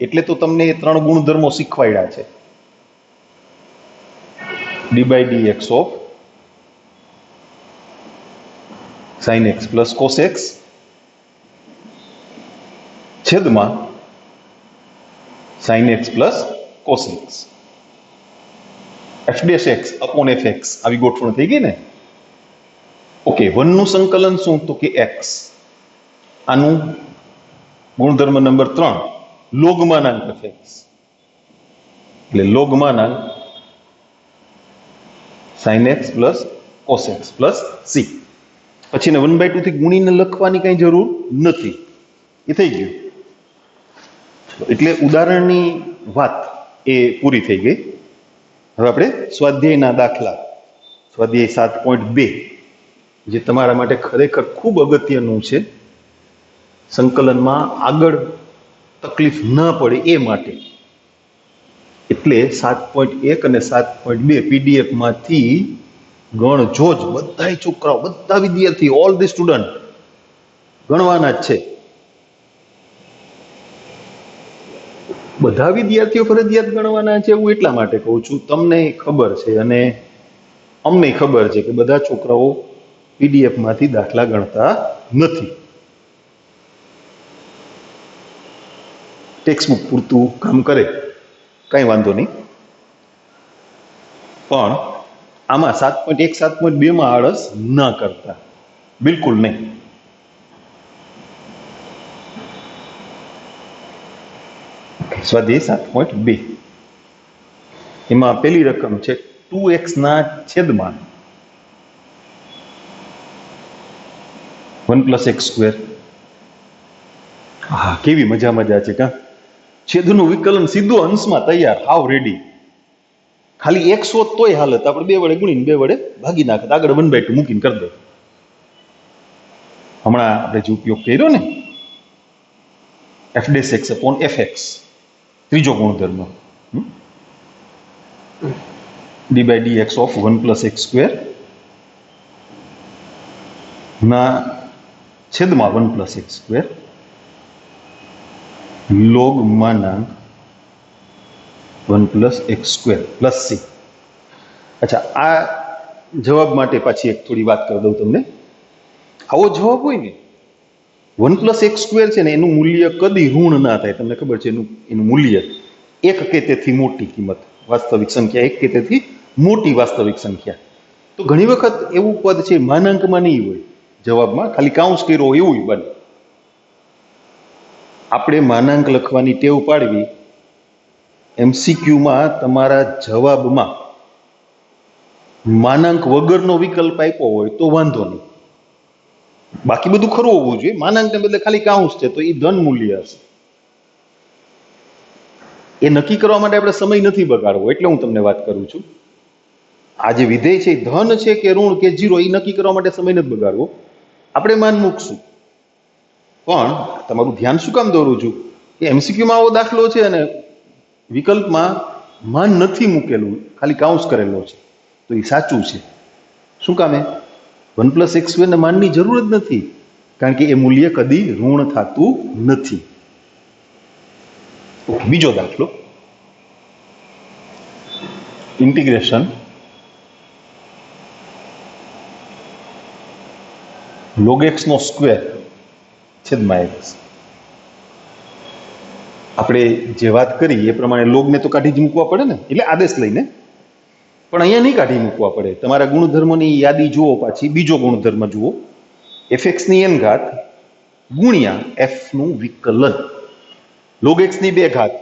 એટલે તો તમને એ 3 ગુણધર્મો શીખવાડ્યા છે. d/dx of sin x plus cos x છેદમાં sin x plus cos x f'(x) upon fx. આવી ગોઠવણ થઈ ગઈ ને. ઓકે, 1 નું સંકલન શું? તો કે x. આનું ગુણધર્મ નંબર 3 લોગમાનાંક fx, એટલે લોગમાનાંક sin x plus cos x plus c. પછીને 1/2 થી ગુણીને લખવાની કઈ જરૂર નથી, એ થઈ ગયું. એટલે ઉદાહરણની વાત એ પૂરી થઈ ગઈ. હવે આપણે સ્વાધ્યાયના દાખલા, સ્વાધ્યાય 7.2, જે તમારા માટે ખરેખર ખૂબ અગત્યનું છે, સંકલનમાં આગળ તકલીફ ન પડે એ માટે. એટલે 7.1 અને 7.2 PDF માંથી ગણજો જ. બધા છોકરાઓ, બધા વિદ્યાર્થી, ઓલ ધી સ્ટુડન્ટ ગણવાના જ છે. બધા વિદ્યાર્થીઓ ફરજિયાત ગણવાના છે એવું એટલા માટે કહું છું, તમને ખબર છે અને અમને ખબર છે કે બધા છોકરાઓ PDF માંથી દાખલા ગણતા નથી. ટેક્સ્ટબુક પૂરતું કામ કરે, કઈ વાંધો નહીં, પણ આમાં 7.1 7.2 માં આળસ ન કરતા, બિલકુલ નહીં. સ્વાધ્યાય 7.2 એમાં પેલી રકમ છે 2x ના છેદમાં 1 + x². હા, કેવી મજા છે કા. છેદનું વિકલન સીધું અંશમાં તૈયાર, હાવ રેડી. ખાલી x હોત તોય હાલત, આપણે 2 વડે ગુણીને 2 વડે ભાગી નાખત, આગળ 1/2 મૂકીને કરી દો. હમણાં આપણે જે ઉપયોગ કર્યો ને f'(x) upon fx, ત્રીજો ગુણધર્મ d/dx of 1 + x² ના છેદમાં 1 + x² log માનાંક 1 + x² plus c. અચ્છા, આ જવાબ માટે પાછી એક થોડી વાત કરી દઉં તમને. આવો જવાબ હોય ને 1 + x² છે ને, એનું મૂલ્ય કદી ઋણ ના થાય. તમને ખબર છે એનું મૂલ્ય 1 કે તેથી મોટી કિંમત, વાસ્તવિક સંખ્યા 1 કે તેથી મોટી વાસ્તવિક સંખ્યા. તો ઘણી વખત એવું પદ છે માનાંકમાં નહીં હોય જવાબમાં, ખાલી કાઉન્સ કર્યો હોય એવું બને. આપણે માનાંક લખવાની ટેવ પાડવી. MCQમાં તમારા જવાબમાં માનાંક વગરનો વિકલ્પ આપ્યો હોય તો વાંધો નહીં, બાકી બધું ખરું હોવું જોઈએ. માનાંકને બદલે ખાલી કાઉન્સ છે તો એ ધન મૂલ્ય હશે. એ નક્કી કરવા માટે આપણે સમય નથી બગાડવો, એટલે હું તમને વાત કરું છું. આ જે વિધેય છે ધન છે કે ઋણ કે 0 એ નક્કી કરવા માટે સમય નથી બગાડવો. આપણે માન મૂકશું, પણ તમારું ધ્યાન શું કામ દોરું છું કે MCQમાં આવો દાખલો છે અને વિકલ્પમાં માન નથી મૂકેલું, ખાલી કાઉન્સ કરેલો છે, તો એ સાચું છે. શું કામે? 1 + x² ને માનની જરૂર જ નથી, કારણ કે એ મૂલ્ય કદી ઋણ થતું નથી. બીજો દાખલો, ઇન્ટિગ્રેશન log x નો સ્ક્વેર છેદમાં x. આપણે જે વાત કરી એ પ્રમાણે લોગને તો કાઢી જ મૂકવા પડે ને, એટલે આદેશ લઈને, પણ અહીંયા નહીં કાઢી મૂકવા પડે. તમારા ગુણધર્મોની યાદી જુઓ, પાછી બીજો ગુણધર્મ જુઓ, fx ની n ઘાત ગુણ્યા f નું વિકલન, log x ની 2 ઘાત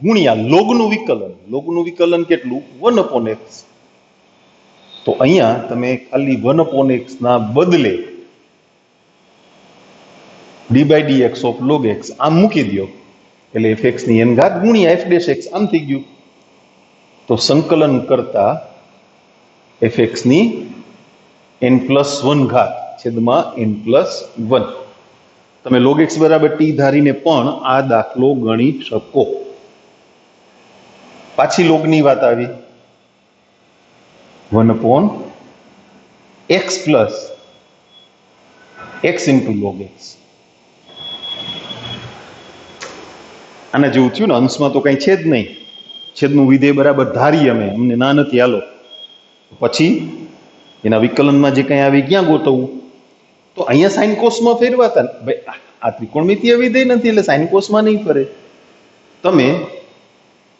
ગુણ્યા લોગનું વિકલન. લોગનું વિકલન કેટલું? 1/x. તો અહીંયા તમે ખાલી 1/x ના બદલે d/dx of log x આમ મૂકી દો, એટલે fx ની n ઘાત ગુણ્યા f'(x) આમ થઈ ગયું. તો સંકલન કરતા fx ની n+1 ઘાત છેદમાં n+1. તમે log x બરાબર t ધારીને પણ આ દાખલો ગણી શકો. પાછી લોગની વાત આવી, 1/x plus x into log x. આના જેવું થયું ને, અંશમાં તો કઈ છે જ નહીં, છેદનું વિધેય બરાબર ધારી અમે, અમને ના નથી હાલો. પછી એના વિકલનમાં જે કઈ આવી ક્યાં ગોતવું? તો અહીંયા સાઇન કોસમાં ફેરવાતા. ભાઈ આ ત્રિકોણમિતીય વિધેય નથી એટલે સાઇન કોસમાં નહીં ફરે. તમે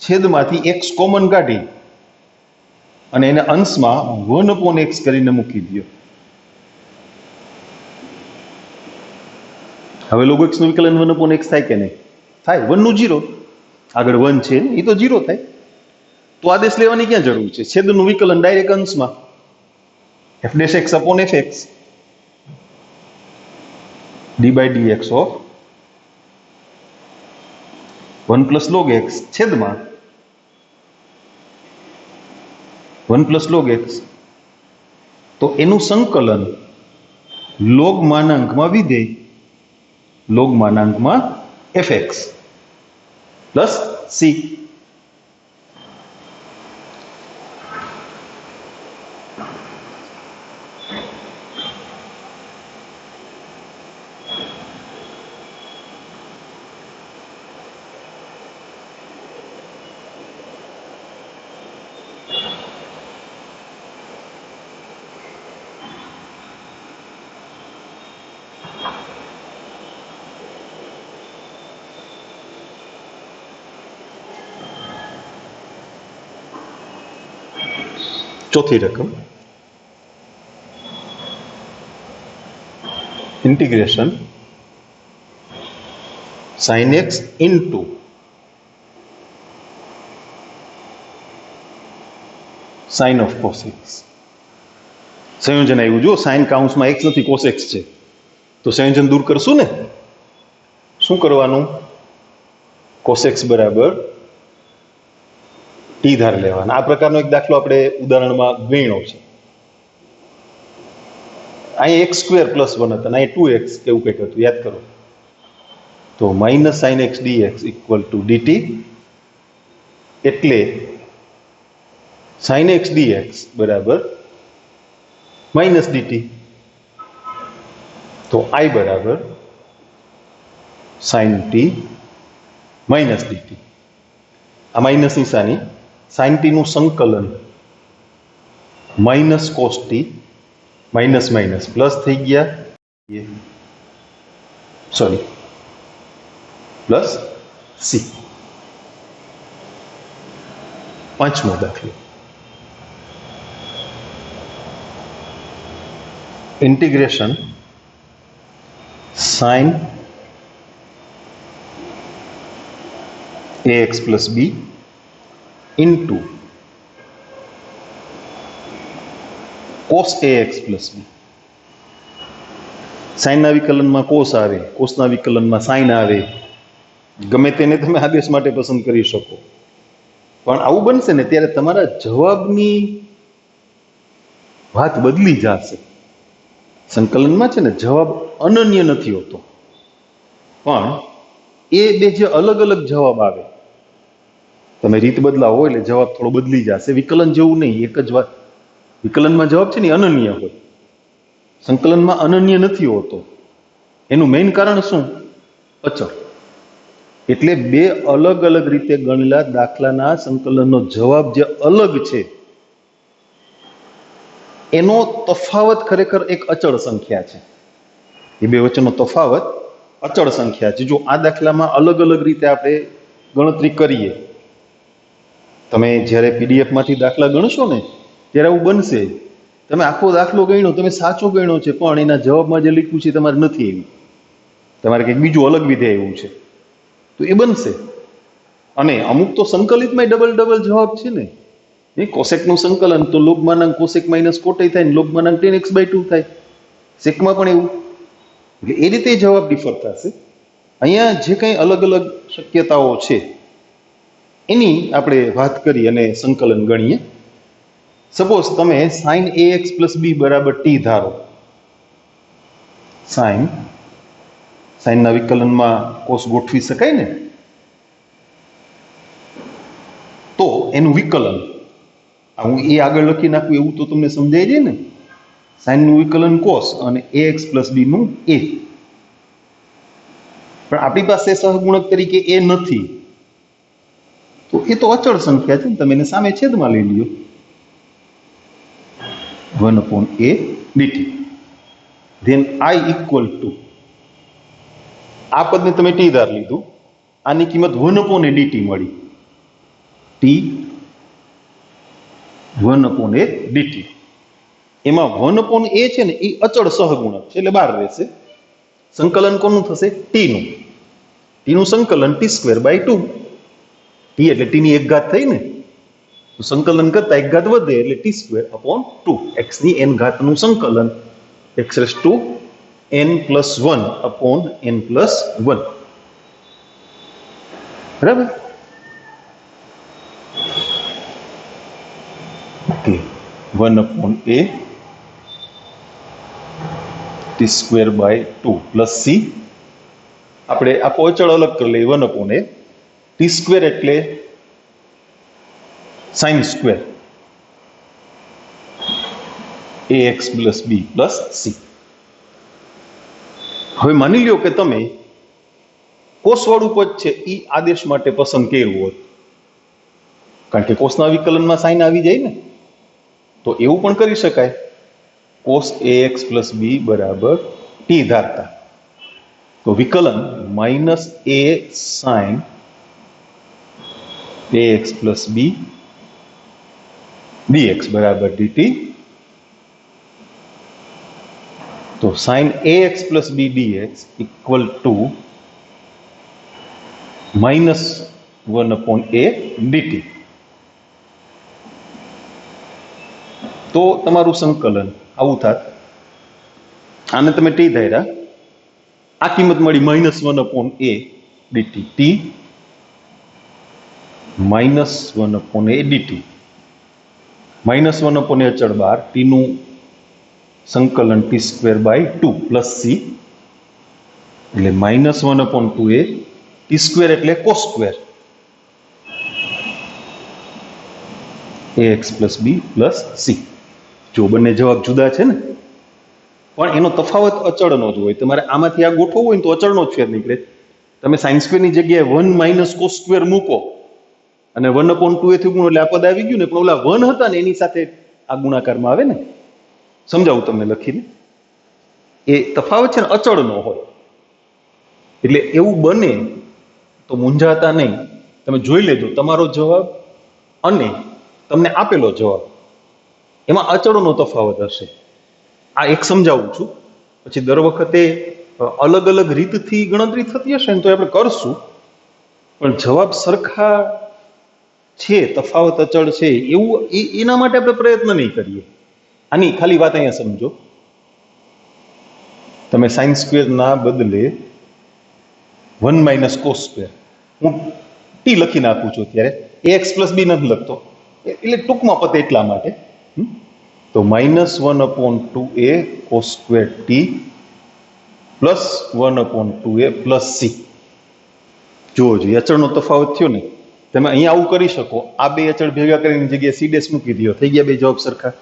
છેદમાંથી x કોમન કાઢી અને એને અંશમાં 1/x કરીને મૂકી દો. હવે log x નું વિકલન 1/x થાય કે નહીં? થાય. 1 નું 0, આગળ 1 છે એ તો 0 થાય. તો આદેશ લેવાની ક્યાં જરૂર છે? છેદનું વિકલન ડાયરેક્ટ અંશમાં f'(x/fx) d/dx of 1 + log x છેદમાં 1 + log x. તો એનું સંકલન log માનાંકમાં વિધેય log માનાંકમાં fx પ્લસ c. ચોથી રકમ, integration sin x into sin of cos x. સંયોજન આવ્યું, જો સાઇન કાઉન્સમાં x નથી cos x છે, તો સંયોજન દૂર કરશું ને. શું કરવાનું? cos x બરાબર t ધાર લેવાના. આ પ્રકારનો એક દાખલો આપણે ઉદાહરણમાં ગણ્યો છે. અહીં x² + 1 હતા, અહીં 2x કેવું કંઈક હતું, યાદ કરો. તો -sin x dx = dt, એટલે sin x dx બરાબર -dt. તો I બરાબર sin t -dt. આ માઇનસ નિશાની, sin t નું સંકલન -cos t, minus minus plus થઈ ગયા, સોરી પ્લસ c. પાંચમો દાખલો, integration sin ax + b into cos ax + b. સાઇનના વિકલનમાં cos આવે, કોસના વિકલનમાં સાઇન આવે, ગમે તેને તમે આદેશ માટે પસંદ કરી શકો. પણ આવું બનશે ને ત્યારે તમારા જવાબની વાત બદલી જશે. સંકલનમાં છે ને જવાબ અનન્ય નથી હોતો, પણ એ બે જે અલગ અલગ જવાબ આવે, તમે રીત બદલાવો એટલે જવાબ થોડો બદલી જશે. વિકલન જેવું નહીં, એક જ વાત. વિકલનમાં જવાબ છે ને અનન્ય હોય, સંકલનમાં અનન્ય નથી હોતો. એનું મેઇન કારણ શું? અચળ. એટલે બે અલગ અલગ રીતે ગણેલા દાખલાના સંકલનનો જવાબ જે અલગ છે એનો તફાવત ખરેખર એક અચળ સંખ્યા છે. એ બે વચ્ચેનો તફાવત અચળ સંખ્યા છે. જો આ દાખલામાં અલગ અલગ રીતે આપણે ગણતરી કરીએ, તમે જ્યારે PDF માંથી દાખલા ગણશો ને ત્યારે આવું બનશે. તમે આખો દાખલો ગણ્યો, તમે સાચો ગણ્યો છે, પણ એના જવાબમાં જે લખ્યું છે તમારે નથી આવ્યું, તમારે કંઈક બીજું અલગ વિધેય આવ્યું છે, તો એ બનશે. અને અમુક તો સંકલિતમાં ડબલ જવાબ છે ને. કોસેકનું સંકલન તો લોગ માનાંક કોસેક માઇનસ કોટે થાય ને લોગ માનાંક tan x/2 થાય. સેકમાં પણ એવું. એટલે એ રીતે જવાબ ડિફર થશે. અહીંયા જે કંઈ અલગ અલગ શક્યતાઓ છે એની આપણે વાત કરી અને સંકલન ગણીએ. સપોઝ તમે સાઇન એ એક્સ પ્લસ બી બરાબર ટી ધારો, સાઇનના વિકલનમાં કોસ ગોઠવી શકાય ને, તો એનું વિકલન હું એ આગળ લખી નાખું એવું તો તમને સમજાય જાય ને. સાઇનનું વિકલન કોસ અને એ એક્સ પ્લસ બી નું એ. પણ આપણી પાસે સહગુણક તરીકે એ નથી, તો એ તો અચળ સંખ્યા છે ને, તમે એને સામે છેદમાં લઈ લ્યો, 1/a dt. Then I equal to, આ પદને તમે ટી ધાર લીધું, આની કિંમત 1/a dt મળી, ટી 1/a dt. એમાં 1/a છે ને એ અચળ સહગુણક છે એટલે બહાર રહેશે. સંકલન કોનું થશે? ટી નું સંકલન t²/2. ટી એટલે ટી ની એક ઘાત થઈ ને, તો સંકલન કરતા એક ઘાત વધે એટલે t²/2. x ની n ઘાત નું સંકલન x⁻n+1/n+1. બરાબર? Okay, 1/a t²/2 plus C. આપણે આખો અચળ અલગ કરી લઈએ, 1/a. t² એટલે sin સ્ક્વેર ax પ્લસ બી પ્લસ સી. હવે માની લ્યો કે તમે કોષવાળું પદ છે એ આદેશ માટે પસંદ કર્યું હોત, કારણ કે કોષના વિકલનમાં સાઇન આવી જાય ને, તો એવું પણ કરી શકાય. કોસ ax પ્લસ બી બરાબર ટી ધારતા, તો વિકલન minus a sine ax plus b dx બરાબર dt. તો sine ax plus b dx equal to -1/a dt. તો તમારું સંકલન આવું થાત. આને તમે ટી ધાર્યા, આ કિંમત મળી -1/a dt, t -1/a dt. -1/a અચળ બાર, t નું સંકલન t²/2 પ્લસ સી એટલે -1/2a. t² એટલે cos સ્ક્વેર ax પ્લસ બી પ્લસ સી. જો બંને જવાબ જુદા છે ને, પણ એનો તફાવત અચળનો જ હોય. તમારે આમાંથી આ ગોઠવવું હોય ને તો અચળનો જ ફેર નીકળે. તમે સાઇન સ્ક્વેરની જગ્યાએ 1 - cos સ્ક્વેર મૂકો અને 1/2a થી ગુણો એટલે આ પદ આવી ગયું ને, પણ ઓલા 1 હતા ને એની સાથે આ ગુણાકારમાં આવે ને. સમજાવું તમને લખીને. એ તફાવત છે ને અચળનો હોય, એટલે એવું બને તો મૂંઝાતા નહીં. તમે જોઈ લેજો તમારો જવાબ અને તમને આપેલો જવાબ એમાં અચળનો તફાવત હશે. આ એક સમજાવું છું, પછી દર વખતે અલગ અલગ રીતથી ગણતરી થતી હશે ને તો આપણે કરશું, પણ જવાબ સરખા છે, તફાવત અચળ છે એવું એના માટે આપણે પ્રયત્ન નહીં કરીએ. આની ખાલી વાત અહીંયા સમજો. તમે સાઇન સ્ક્વેરના બદલે 1 - cos સ્ક્વેર, હું ટી લખી નાખું છું અત્યારે, ax પ્લસ બી નથી લખતો એટલે ટૂંકમાં પતે એટલા માટે. તો -1/2a cos square T plus 1/2a plus C. જુઓ જોઈએ અચળનો તફાવત થયો ને. તમે અહીંયા આવું કરી શકો, આ બે અચળ ભેગા કરીને જગ્યાએ સી ડેશ મૂકી દો, થઈ ગયા બે જવાબ સરખા.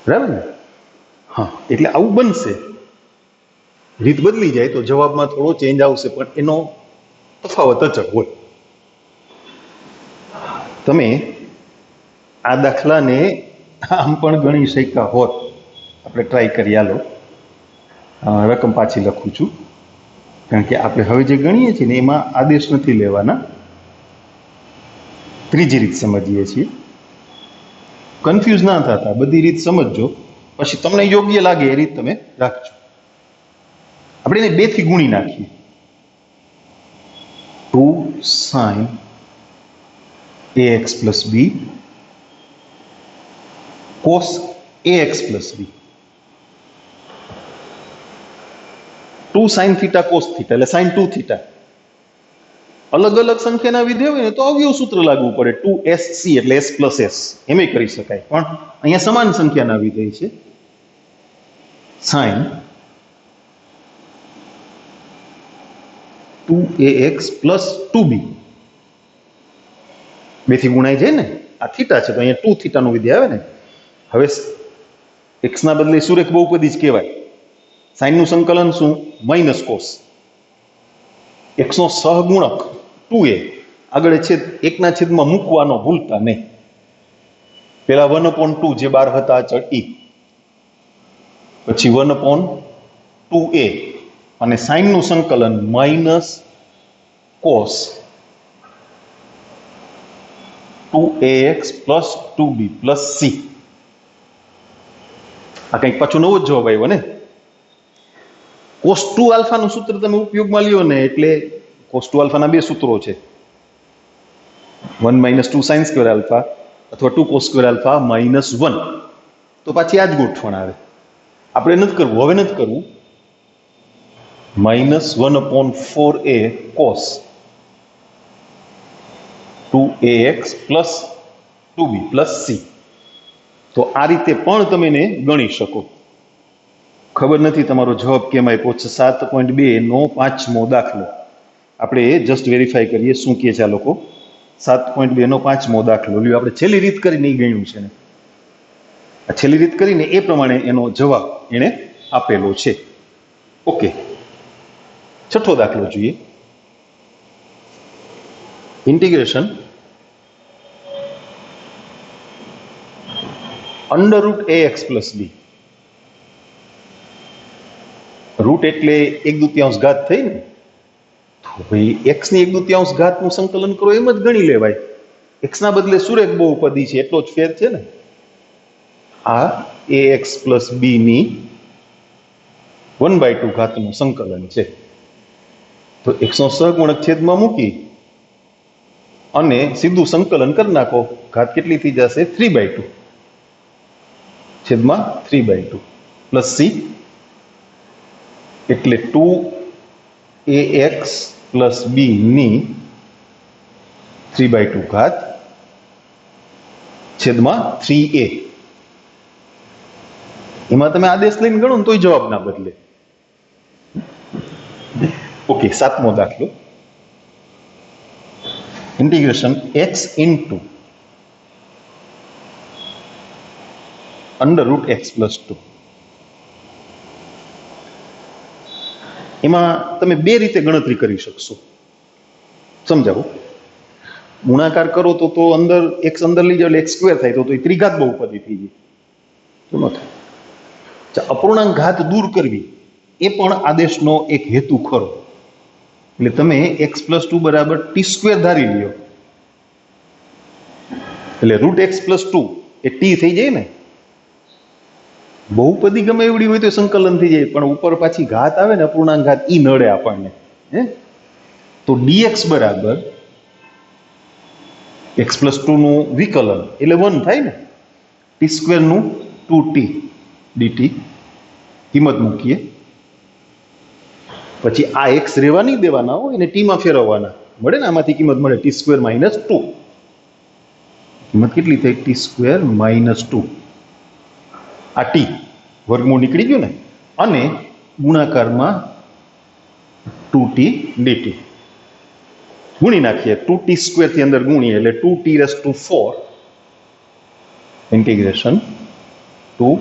બરાબર ને? હા, એટલે આવું બનશે. રીત બદલી જાય તો જવાબમાં થોડો ચેન્જ આવશે, પણ એનો તફાવત અચળ હોય. તમે આ દાખલાને આમ પણ ગણી શક્યા હોત. આપણે ટ્રાય કરી, હાલો રકમ પાછી લખું છું, કારણ કે આપણે હવે જે ગણીએ છીએ ને એમાં આદેશ નથી લેવાના, ત્રીજી રીત સમજીએ છીએ. કન્ફ્યુઝ ના થતા, બધી રીત સમજજો, પછી તમને યોગ્ય લાગે એ રીત તમે રાખજો. આપણે એને 2 થી ગુણી નાખીએ. 2 sin ax પ્લસ બી cos ax પ્લસ બી. 2 sin θ cos θ એટલે sin 2 θ अलग अलग संख्याના વિધેય હોય ને તો અવયવ સૂત્ર લાગુ પડે 2sc એટલે s + s એમે કરી શકાય પણ અહીંયા સમાન સંખ્યાના વિધેય છે sin 2ax + 2b બે થી ગુણાય જાય ને આ થીટા છે તો અહીંયા 2 થીટાનું વિધેય આવે ને હવે x ના બદલે સુરેખ બહુપદી જ કહેવાય sin નું સંકલન શું -cos x નો સહગુણક 2a આગળ છેદ 1 ના છેદમાં મૂકવાનો ભૂલતા નહીં પેલા 1/2 જે બાર હતા અચળ e પછી 1/2a અને sin નું સંકલન -cos 2ax + 2b + c આ કંઈક પાછો નવો જ જવાબ આવ્યો ને cos 2 આલ્ફા નું સૂત્ર તમે ઉપયોગમાં લ્યો ને એટલે cos 2 આલ્ફા ના બે સૂત્રો છે 1 - 2 sin સ્ક્વેર આલ્ફા અથવા 2 cos સ્ક્વેર આલ્ફા -1 તો પાછી આ જ ગોઠવણ આવે આપણે નથી કરવું હવે નથી કરવું -1/4a cos 2ax + 2b + c તો આ રીતે પણ તમે એને ગણી શકો ખબર નથી તમારો જવાબ કેમ આપ્યો છે 7.2 નો 5મો દાખલો આપણે જસ્ટ વેરીફાઈ કરીએ શું કહે છે આ લોકો 7.2 નો 5મો દાખલો લ્યો આપણે છેલ્લી રીત કરીને ગણ્યું છે ને આ છેલ્લી રીત કરીને એ પ્રમાણે એનો જવાબ એને આપેલો છે ઓકે છઠ્ઠો દાખલો જોઈએ ઇન્ટિગ્રેશન √ax + b રૂટ એટલે 1/2 ઘાત થઈ ને તો ભાઈ x ની 1/2 ઘાત નું સંકલન કરો એમ જ ગણી લેવાય x ના બદલે સુરેખ બહુપદી છે એટલો જ ફેર છે ને આ ax + b ની 1/2 ઘાત નું સંકલન છે તો x નો સહગુણક છેદમાં મૂકી અને સીધું સંકલન કરી નાખો ઘાત કેટલી થઈ જશે 3/2 છેદમાં 3/2 + c એટલે 2ax + b ની 3/2 ઘાત છેદમાં 3a એમાં તમે આદેશ લઈને ગણો ને તોય જવાબ ના બદલે ઓકે સાતમો દાખલો ઇન્ટિગ્રેશન x into √x + 2 એમાં તમે બે રીતે ગણતરી કરી શકશો સમજાવો ગુણાકાર કરો તો અંદર x અંદર લઈ જાવ એટલે x² થાય તો એ ત્રિઘાત બહુપદી થઈ જાય તો ન થાય અપૂર્ણાંક ઘાત દૂર કરવી એ પણ આદેશનો એક હેતુ ખરો એટલે તમે x + 2 = t² ધારી લ્યો એટલે √x + 2 એ t થઈ જાય ને બહુપદી ગમે એવડી હોય તો સંકલન થઈ જાય પણ ઉપર પાછી ઘાત આવે ને અપૂર્ણાંક ઘાત ઈ નડે આપણને હે તો dx = x + 2 નું વિકલન એટલે 1 થાય ને t² નું 2t dt કિંમત મૂકીએ પછી આ x રહેવા નહીં દેવાના હોય એને t માં ફેરવવાના મળે ને આમાંથી કિંમત મળે t² - 2 કિંમત કેટલી થઈ t² - 2 આ t વર્ગમૂળ નીકળી ગયું ને અને ગુણાકારમાં 2t dt ગુણી નાખીએ 2t² થી અંદર ગુણીએ એટલે 2t⁴ integration 2t⁴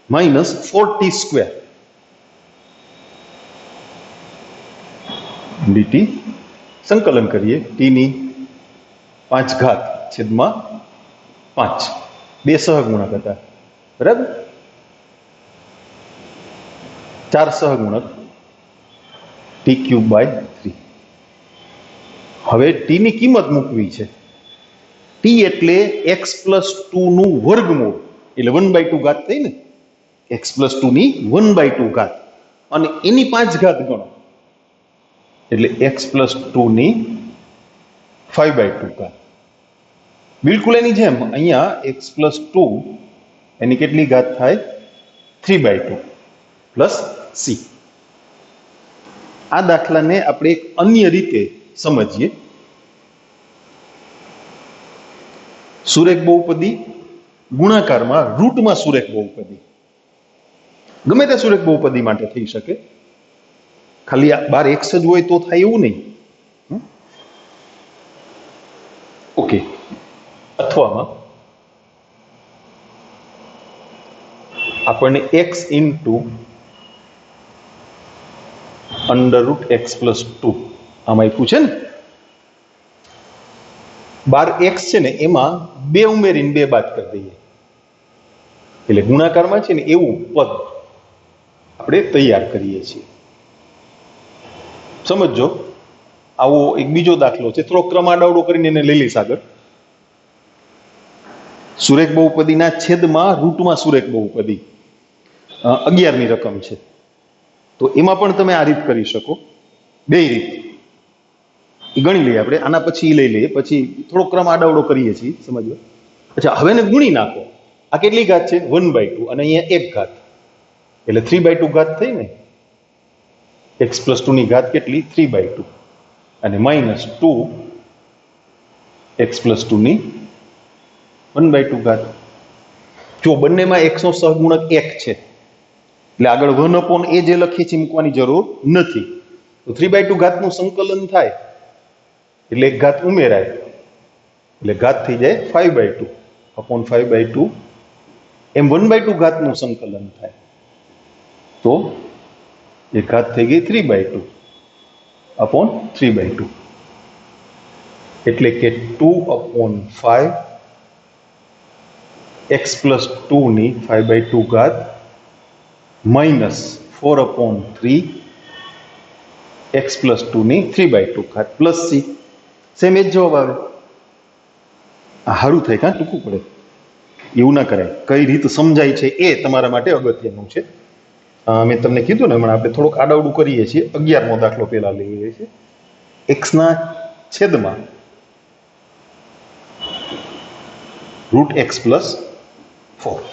-4t² dt સંકલન કરીએ t ની 5 ઘાત છેદમાં 5 બે સહગુણક હતા બરાબર 4 સહગુણક t³ / 3 હવે t ની કિંમત મૂકવી છે t એટલે x + 2 નું વર્ગમૂળ એટલે 1/2 ઘાત થઈ ને x + 2 ની 1/2 ઘાત અને એની 5 ઘાત ગણો એટલે x + 2 ની 5/2 ઘાત બિલકુલ એની જેમ અહીંયા x + 2 એની કેટલી ઘાત થાય 3/2 + c આ દાખલાને આપણે એક અન્ય રીતે સમજીએ. સુરેખ બહુપદી ગુણાકારમાં રૂટમાં સુરેખ બહુપદી, ગમે તે સુરેખ બહુપદી માટે થઈ શકે, ખાલી બાર એક્સ જ હોય તો થાય એવું નહીં. ઓકે, અથવામાં આપણને x into under root x plus 2 આમાં આપ્યું છે ને. બાર એક્સ છે ને એમાં 2 ઉમેરીને 2 બાદ કરી દઈએ એટલે ગુણાકારમાં છે ને એવું પદ આપણે તૈયાર કરીએ છીએ. સમજો, આવો એક બીજો દાખલો છે, થોડો ક્રમ આડાવડો કરીને એને લઈ લઈશ આગળ. સુરેખ બહુપદીના છેદમાં રૂટમાં સુરેખ બહુપદી 11 ની રકમ છે, તો એમાં પણ તમે આ રીત કરી શકો. બે રીત એ ગણી લઈએ આપણે, આના પછી લઈ લઈએ, પછી થોડો ક્રમ આડાવડો કરીએ છીએ, સમજો. અચ્છા, હવે એને ગુણી નાખો. આ કેટલી ઘાત છે? 1/2, અને અહીંયા 1 ઘાત એટલે 3/2 ઘાત થઈ ને. x + 2 ની ઘાત કેટલી? 3/2, અને -2 x + 2 ની 1/2 ઘાત. જો બંનેમાં x નો સહગુણક 1 છે એટલે આગળ 1/a જે લખીએ છીએ મૂકવાની જરૂર નથી. તો 3/2 ઘાતનું સંકલન થાય એટલે 1 ઘાત ઉમેરાય એટલે ઘાત થઈ જાય 5/2 upon 5/2. એમ 1/2 ઘાતનું સંકલન થાય તો એ ઘાત થઈ ગઈ 3/2 upon 3/2, એટલે કે 2/5 x + 2 ની 5/2 ઘાત -4/3 x + 2 ની 3/2 ઘાત પ્લસ c. સેમ એ જ જવાબ આવે. સારું થાય, કાં ટૂંકું પડે, એવું ના કરાય. કઈ રીત સમજાય છે એ તમારા માટે અગત્યનું છે. મેં તમને કીધું ને હમણાં, આપણે થોડુંક આડાવડું કરીએ છીએ. 11મો દાખલો પહેલા લઈએ છીએ. x ના છેદમાં રૂટ x + 4.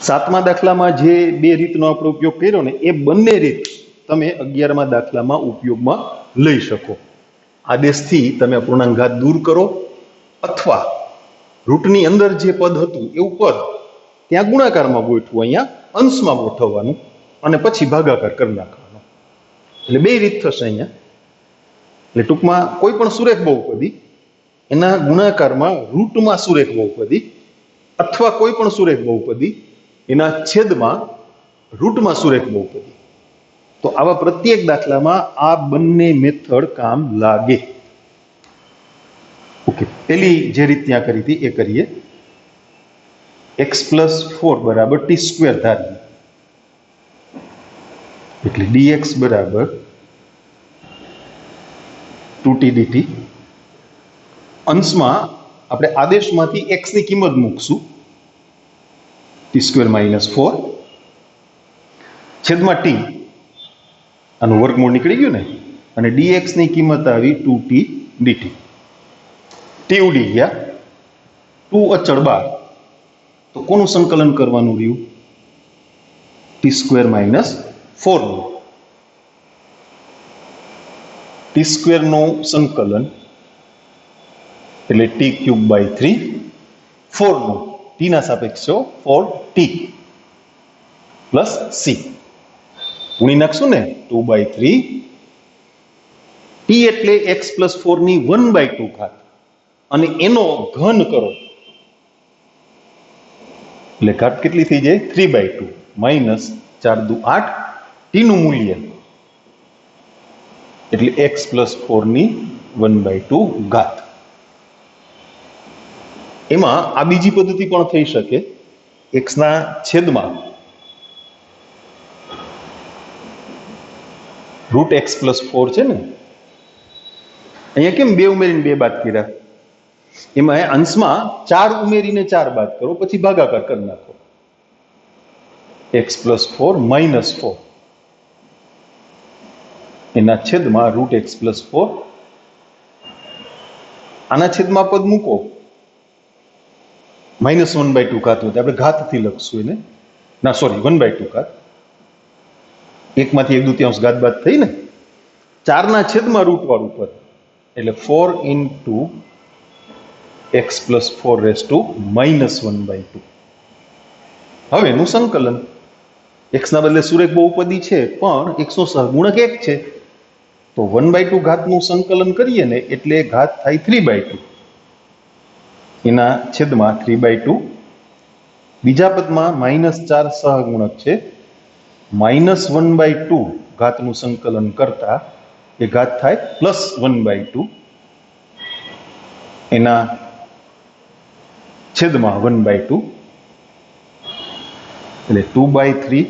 7મા દાખલામાં જે બે રીતનો આપણે ઉપયોગ કર્યો ને એ બંને રીત તમે 11મા દાખલામાં ઉપયોગમાં લઈ શકો. આદેશથી તમે અપૂર્ણાંક ઘાત દૂર કરો, અથવા રૂટની અંદર જે પદ હતું એવું પદ ત્યાં ગુણાકારમાં ગોઠવું, અહીંયા અંશમાં ગોઠવવાનું, અને પછી ભાગાકાર કરી નાખવાનો. એટલે બે રીત થશે અહીંયા. એટલે ટૂંકમાં કોઈ પણ સુરેખ બહુપદી એના ગુણાકારમાં રૂટમાં સુરેખ બહુપદી, અથવા કોઈ પણ સુરેખ બહુપદી એના છેદમાં રૂટમાં સુરેખ બહુપદી. તો આવા પ્રત્યેક દાખલામાં આ બંને મેથડ કામ લાગે. ઓકે, પેલી જે રીત ત્યાં કરી હતી એ કરીએ. x + 4 = t² ધારીએ, એટલે dx = 2t dt. અંશમાં આપણે આદેશમાંથી x ની કિંમત મૂકશું, t² - 4, છેદમાં t, આનું વર્ગમૂળ નીકળી ગયું ને, અને dx ની કિંમત આવી 2t dt. t ઉડી ગયા, 2 અચળ 12, તો કોનું સંકલન કરવાનું રહ્યું? t² - 4 નું. t² નું સંકલન એટલે t³ / 3, 4 નું t ના સાપેક્ષે 4t + c. ગુણી નાખશું ને 2/3, t એટલે x + 4 ની 1/2 ઘાત, અને એનો ઘન કરો એટલે ઘાત કેટલી થઈ જાય? 3/2 - 4 દુ 8, t નું મૂલ્ય એટલે x + 4 ની 1/2 ઘાત. એમાં આ બીજી પદ્ધતિ પણ થઈ શકે. x ના છેદમાં રૂટ x + 4 છે ને, અહીંયા કેમ 2 ઉમેરીને 2 બાદ કર્યા? એમાં અંશમાં 4 ઉમેરીને 4 બાદ કરો, પછી ભાગાકાર કરી નાખો. x + 4 - 4 એના છેદમાં રૂટ x + 4. આના છેદમાં પદ મૂકો, -1/2 ઘાત હોય, આપણે ઘાતથી લખશું એને, ના સોરી 1/2 ઘાત. એકમાંથી 1/2 ઘાત બાદ થઈ ને, 4ના છેદમાં રૂટ વાળું પદ એટલે 4 into x plus 4 raised to -1/2. હવે એનું સંકલન, x ના બદલે સુરેખ બહુપદી છે પણ x નો સહગુણક 1 છે, તો 1/2 ઘાતનું સંકલન કરીએ ને એટલે ઘાત થાય 3/2 એના છેદમાં 3/2. બીજા પદમાં -4 સહગુણક છે, -1/2 ઘાતનું સંકલન કરતા એ ઘાત થાય +1/2 એના છેદમાં 1/2 એટલે 2/3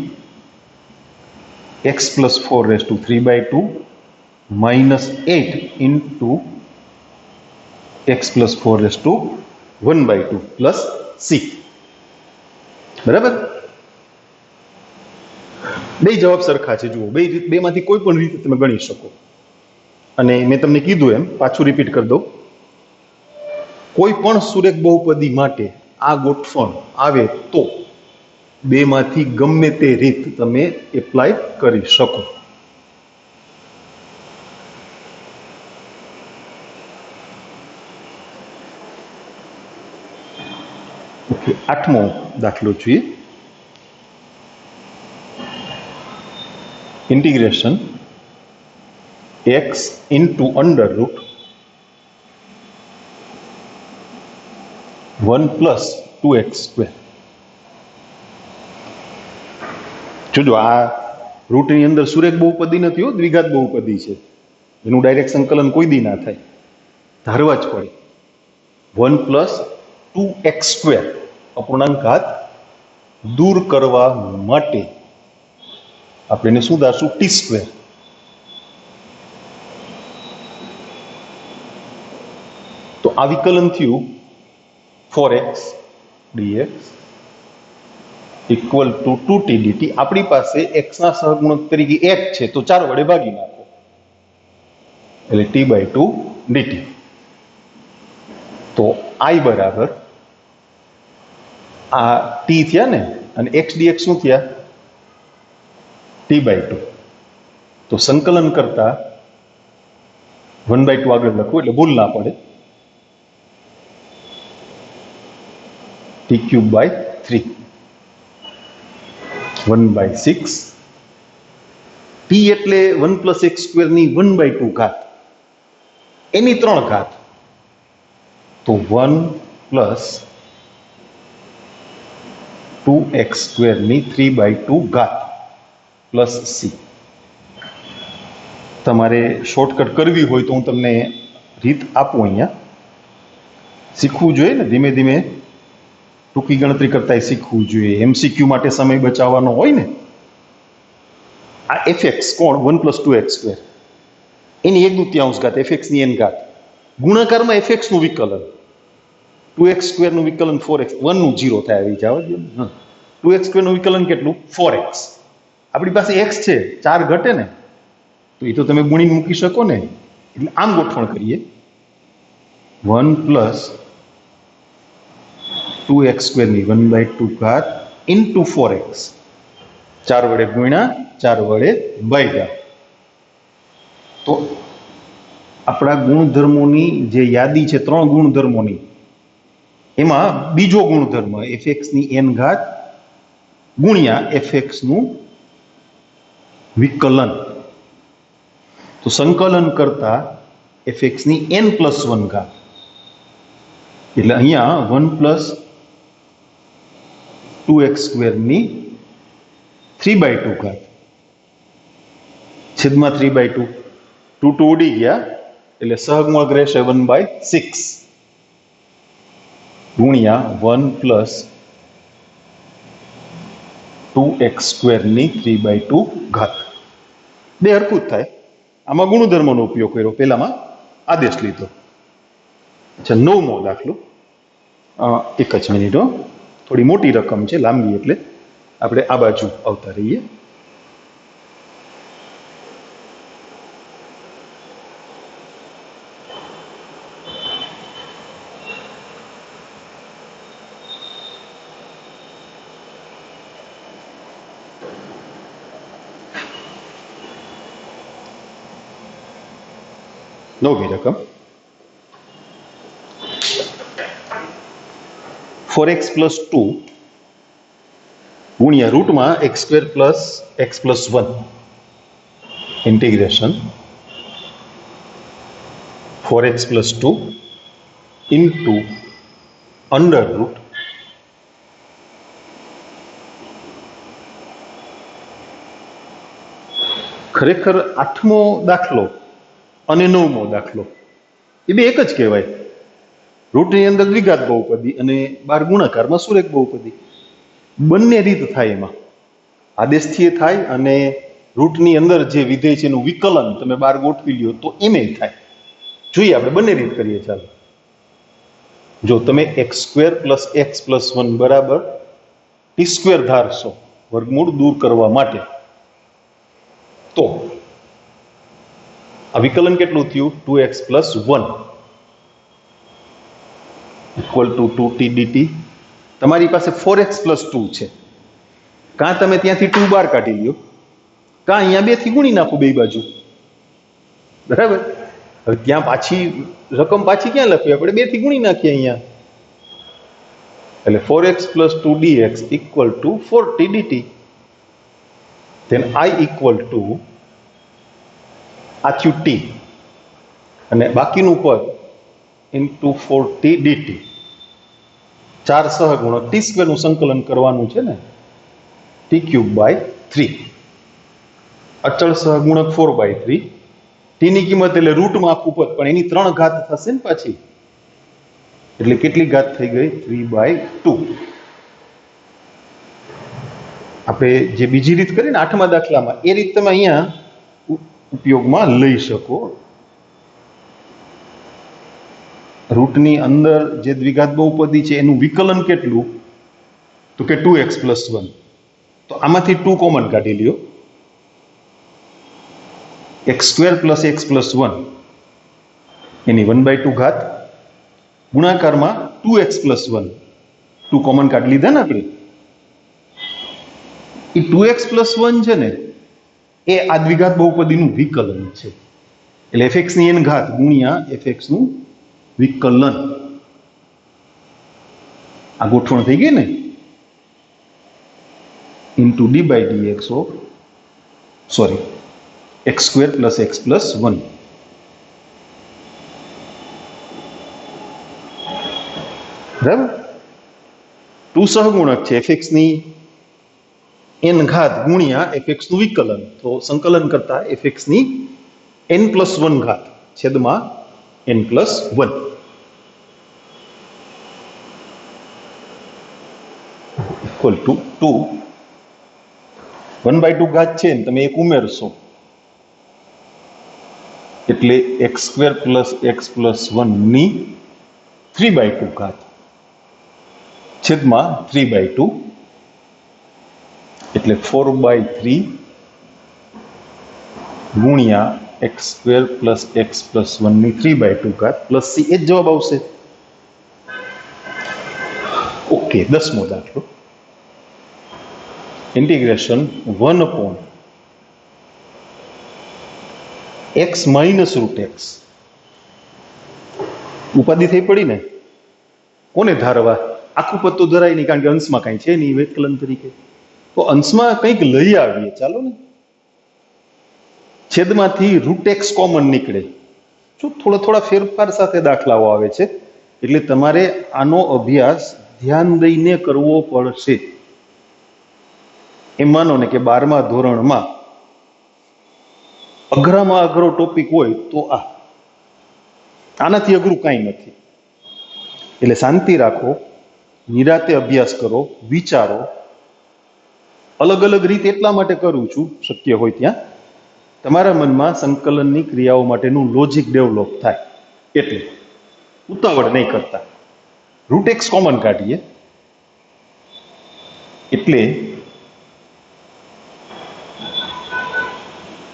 x plus 4 raised to 3/2 -8 into x plus 4 raised to 1/2 plus c. બરાબર? બે જવાબ સરખા છે. જુઓ, બેમાંથી કોઈ પણ રીતે તમે ગણી શકો. અને મેં તમને કીધું એમ પાછું રિપીટ કરી દઉં, કોઈ પણ સુરેખ બહુપદી માટે આ ગોઠવણ આવે તો બેમાંથી ગમે તે રીત તમે એપ્લાય કરી શકો. ઓકે, 8મો દાખલો જોઈએ. Integration x into under root 1 plus 2x square. જોજો, આ રૂટની અંદર સુરેખ બહુપદી નથી હો, દ્વિઘાત બહુપદી છે. એનું ડાયરેક્ટ સંકલન કોઈ દી ના થાય, ધારવા જ પડે. 1 plus 2x square અપૂર્ણાંક ઘાત દૂર કરવા માટે આપણે એને શું ધારશું? t square. તો આ વિકલન થયું 4x dx equal to 2t dt. આપણી પાસે x ના સહગુણક તરીકે 1 છે, તો 4 વડે ભાગી નાખો એટલે t/2 dt. તો i બરાબર આ t થયા ને, અને x dx શું થયા? t/2. તો સંકલન કરતા 1/2 આગળ લખવું એટલે ભૂલ ના પડે. t³/3 1/6. t એટલે 1 plus x square ની 1/2 ઘાત, એની 3 ઘાત, તો 1 plus 2x square ની 3/2 ઘાત પ્લસ c. તમારે શોર્ટકટ કરવી હોય તો હું તમને રીત આપું. અહીંયા શીખવું જોઈએ ને, ધીમે ધીમે ટૂંકી ગણતરી કરતા શીખવું જોઈએ. MCQ માટે સમય બચાવવાનો હોય ને. આ fx કોણ 1 plus 2x square એની 1/2 ઘાત, fx ની n ઘાત, ગુણાકારમાં fx નું વિકલન, 2x square નું વિકલન 4x, 1 નું 0 થાય, આવી જાવ. 2x square નું વિકલન કેટલું? 4x. આપણી પાસે x છે, 4 ઘટે ને, તો એ તો તમે ગુણી મૂકી શકો ને. એટલે આમ ગોઠવણ કરીએ, 1 plus 2x square ની 1/2 ઘાત into 4x, 4 વડે ગુણ્યા 4 વડે ભાગ્યા. તો આપણા ગુણધર્મોની જે યાદી છે 3 ગુણધર્મોની, એમાં બીજો ગુણધર્મ fx ની n ઘાત ગુણ્યા fx નું વિકલન. તો સંકલન કરતા fx ની n+1 ઘાત એટલે અહીંયા 1 plus 2x square ની 3/2 ઘાત છેદમાં 3/2, 2 ઉડી ગયા એટલે સહગુણક રહેશે 1/6 ગુણ્યા 1 plus 2x square ની 3/2 ઘાત. બે હરખું જ થાય. આમાં ગુણધર્મનો ઉપયોગ કર્યો, પેલામાં આદેશ લીધો. અચ્છા, 9મો દાખલો. એક જ મિનિટ, થોડી મોટી રકમ છે, લાંબી, એટલે આપણે આ બાજુ આવતા રહીએ. નવમી રકમ 4x + 2 ગુણ્યા રૂટમાં x² + x + 1 integration 4x + 2 into under route ખરેખર 8મો દાખલો અને 9મો દાખલો એ બે એક જ કહેવાય. રૂટની અંદર દ્વિઘાત બહુપદી અને 12 ગુણાકારમાં સુરેખ બહુપદી. બંને રીત થાય એમાં, આદેશથી થાય અને રૂટની અંદર જે વિધેય છે એનું વિકલન તમે 12 ગોઠવી લ્યો તો એમે થાય. જોઈએ આપણે બંને રીત કરીએ. ચાલો, જો તમે x² + x + 1 બરાબર t² ધારશો વર્ગમૂળ દૂર કરવા માટે, તો આ વિકલન કેટલું થયું? 2x + 1 = 2t dt. તમારી પાસે 4x + 2 છે. કાં તમે ત્યાંથી 2 બહાર કાઢી લ્યો, કાં અહીંયા 2 થી ગુણી નાખો બે બાજુ. બરાબર? હવે ત્યાં પાછી રકમ પાછી ક્યાં લખવી? આપણે 2 થી ગુણી નાખીએ અહીંયા. એટલે 4x + 2 dx = 4t dt. then I = આ થયું t અને બાકીનું પદ * 4t dt. 4 સહગુણક t² નું સંકલન કરવાનું છે ને, t³/3. અચળ સહગુણક 4/3. t ની કિંમત એટલે રૂટમાં આખું પદ, પણ એની 3 ઘાત થશે ને પાછી, એટલે કેટલી ઘાત થઈ ગઈ? 3/2. આપણે જે બીજી રીત કરી ને 8મા દાખલામાં, એ રીત તમે અહીંયા ઉપયોગમાં લઈ શકો. રૂટની અંદર જે દ્વિઘાત બહુપદી છે એનું વિકલન કેટલું? તો કે 2x + 1. તો આમાંથી 2 કોમન કાઢી લ્યો. x² + x + 1 એની 1/2 ઘાત ગુણાકારમાં 2x + 1, 2 કોમન કાઢી લીધા ને આપણે. એ 2x + 1 છે ને એ આ દ્વિઘાત બહુપદીનું વિકલન છે. એટલે fx ની n ઘાત ગુણ્યા fx નું વિકલન. આ ગોઠવણ થઈ ગઈ ને, into d/dx of x² + x + 1. બરાબર? 2 સહગુણક છે fx ની n ઘાત ગુણ્યા fx નું વિકલન. તો સંકલન કરતા fx ની n + 1 ઘાત છેદમાં n + 1 = 2. 1/2 ઘાત છે ને તમે એક ઉમેરશો એટલે x² + x + 1 ની 3/2 ઘાત છેદમાં 3/2 એટલે 4/3 ગુણ્યા x² + x + 1 ની 3/2 ઘાત પ્લસ c. એ જ જવાબ આવશે. ઓકે, 10મો દાખલો. Integration 1/x - √x. ઉપાધિ થઈ પડી ને, કોને ધારવા? આખું પદ તો ધરાય નહીં, કારણ કે અંશમાં કાંઈ છે નહીં વિકલન તરીકે. તો અંશમાં કંઈક લઈ આવીએ. ચાલો ને, છેદમાંથી √x કોમન નીકળે. જો થોડા ફેરફાર સાથે દાખલાઓ આવે છે, એટલે તમારે આનો અભ્યાસ ધ્યાન દઈને કરવો પડશે. એમ માનો ને કે 12મા ધોરણમાં અઘરામાં અઘરો ટોપિક હોય તો આનાથી અઘરું કાંઈ નથી. એટલે શાંતિ રાખો, નિરાતે અભ્યાસ કરો, વિચારો. અલગ અલગ રીત એટલા માટે કરું છું, શક્ય હોય ત્યાં તમારા મનમાં સંકલનની ક્રિયાઓ માટેનું લોજિક ડેવલપ થાય. એટલે ઉતાવળ નહીં કરતા. √x કોમન કાઢીએ એટલે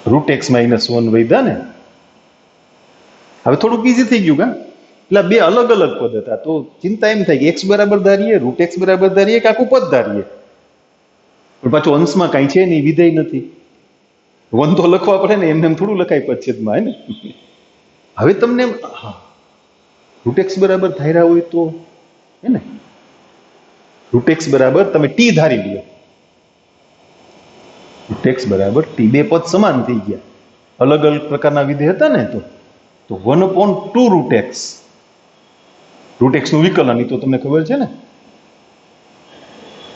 √x - 1 વધ્યા ને. હવે થોડુંક ઈઝી થઈ ગયું. એટલે બે અલગ અલગ પદ હતા, તો ચિંતા એમ થાય કે x બરાબર ધારીએ, √x બરાબર ધારીએ કે આખું પદ ધારીએ. પણ પાછું અંશમાં કાંઈ છે નહીં, વિધેય નથી. 1 તો લખવા પડે ને, એમને થોડું લખાય પદ છેદમાં, હે ને. હવે તમને હા રૂટ એક્સ બરાબર ધાર્યા હોય તો હે ને રૂટ એક્સ બરાબર તમે ટી ધારી લ્યો, રૂટ એક્સ બરાબર ટી, બે પદ સમાન થઈ ગયા, અલગ અલગ પ્રકારના વિધેય હતા ને, તો 1/2 રૂટ એક્સ નું વિકલન, એ તો તમને ખબર છે ને.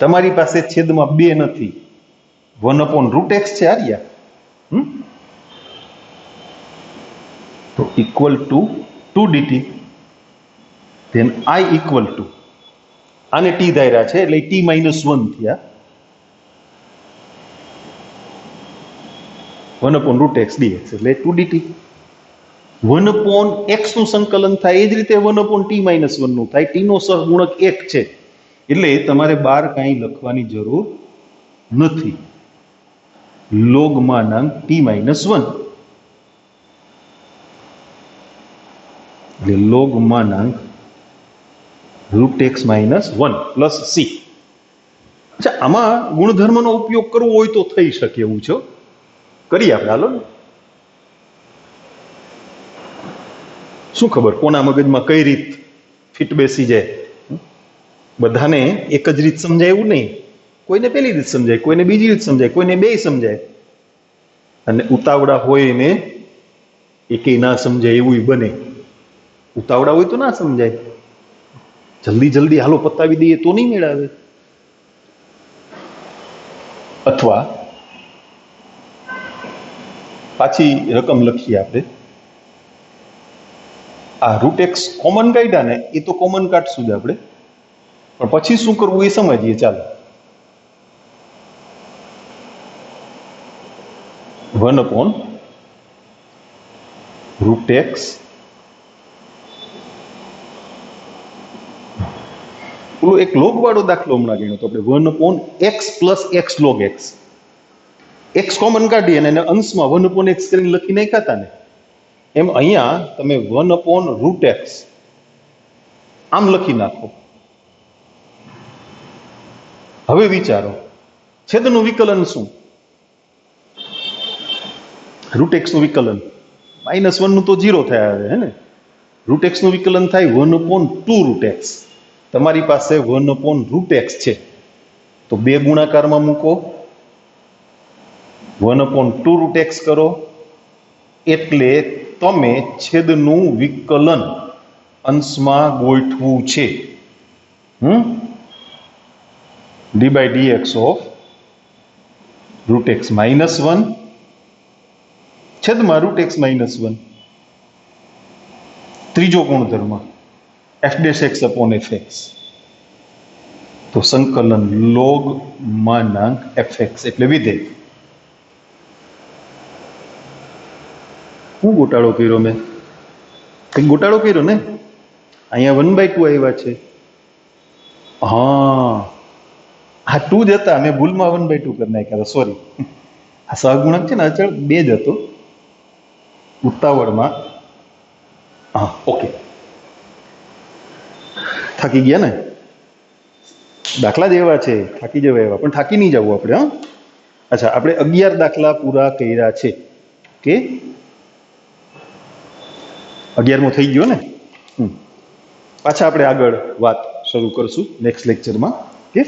તમારી પાસે છેદમાં 2 નથી, 1/√x છે આર્યા, તો equal to 2 dt, then I equal to આને ટી ધાર્યા છે એટલે t - 1 થયા, 1/√x dx એટલે 2 dt. 1/x નું સંકલન થાય એ જ રીતે 1/t - 1 નું થાય, t નો સહગુણક 1 છે એટલે તમારે બહાર કાંઈ લખવાની જરૂર નથી. log માનાંક t - 1 એટલે log માનાંક √x - 1 પ્લસ c. અચ્છા, આમાં ગુણધર્મનો ઉપયોગ કરવો હોય તો થઈ શકે એવું છે, કરીએ આપણે, હાલો ને. શું ખબર કોના મગજમાં કઈ રીત ફિટ બેસી જાય, બધાને એક જ રીત સમજાય એવું નહીં, કોઈને પેલી રીત સમજાય, કોઈને બીજી રીત સમજાય, કોઈને બે સમજાય, અને ઉતાવળા હોય એને એકે ના સમજાય એવું બને. ઉતાવળા હોય તો ના સમજાય, જલ્દી જલ્દી હાલો પતાવી દઈએ તો નહીં મેળાવે. અથવા પાછી રકમ લખીએ આપણે, આ √x કોમન કાઢ્યા ને એ તો કોમન કાઢશું જ આપણે, પણ પછી શું કરવું એ સમજીએ. ચાલો, 1/√x, પેલો એક લોગ વાળો દાખલો હમણાં ગણ્યો તો આપણે, 1/x plus x log x, x common કાઢી અને એને અંશમાં 1/x કરીને લખી નાખ્યા હતા ને, એમ અહીંયા તમે 1/√x આમ લખી નાખો. હવે વિચારો છેદનું વિકલન શું? √x નું વિકલન -1 નું તો 0 થયા હે ને, √x નું વિકલન થાય 1/2√x. તમારી પાસે 1/√x છે તો બે ગુણાકારમાં મૂકો, 1/2√x કરો એટલે તમે છેદનું વિકલન અંશમાં ગોઠવું છે, d/dx ઓફ √x - 1 છેદમાં √x - 1. ત્રીજો ગુણધર્મ f'(x/fx), તો સંકલન log માનાંક fx એટલે વિધેય. શું ગોટાળો કર્યો મેં? કંઈક ગોટાળો કર્યો ને? અહીંયા 1/2 આવ્યા છે. હા, 2 જ હતા, મેં ભૂલમાં 1/2 કરી નાખ્યા, સોરી. આ સહગુણક છે ને અચળ 2 જ હતો ઉતાવળમાં. હા, ઓકે, થાકી ગયા ને? દાખલા જ એવા છે, થાકી જવા એવા, પણ થાકી નહીં જવું આપણે. હા, અચ્છા, આપણે 11 દાખલા પૂરા કર્યા છે કે 11મો થઈ ગયો ને. પાછા આપણે આગળ વાત શરૂ કરશું નેક્સ્ટ લેક્ચરમાં, કે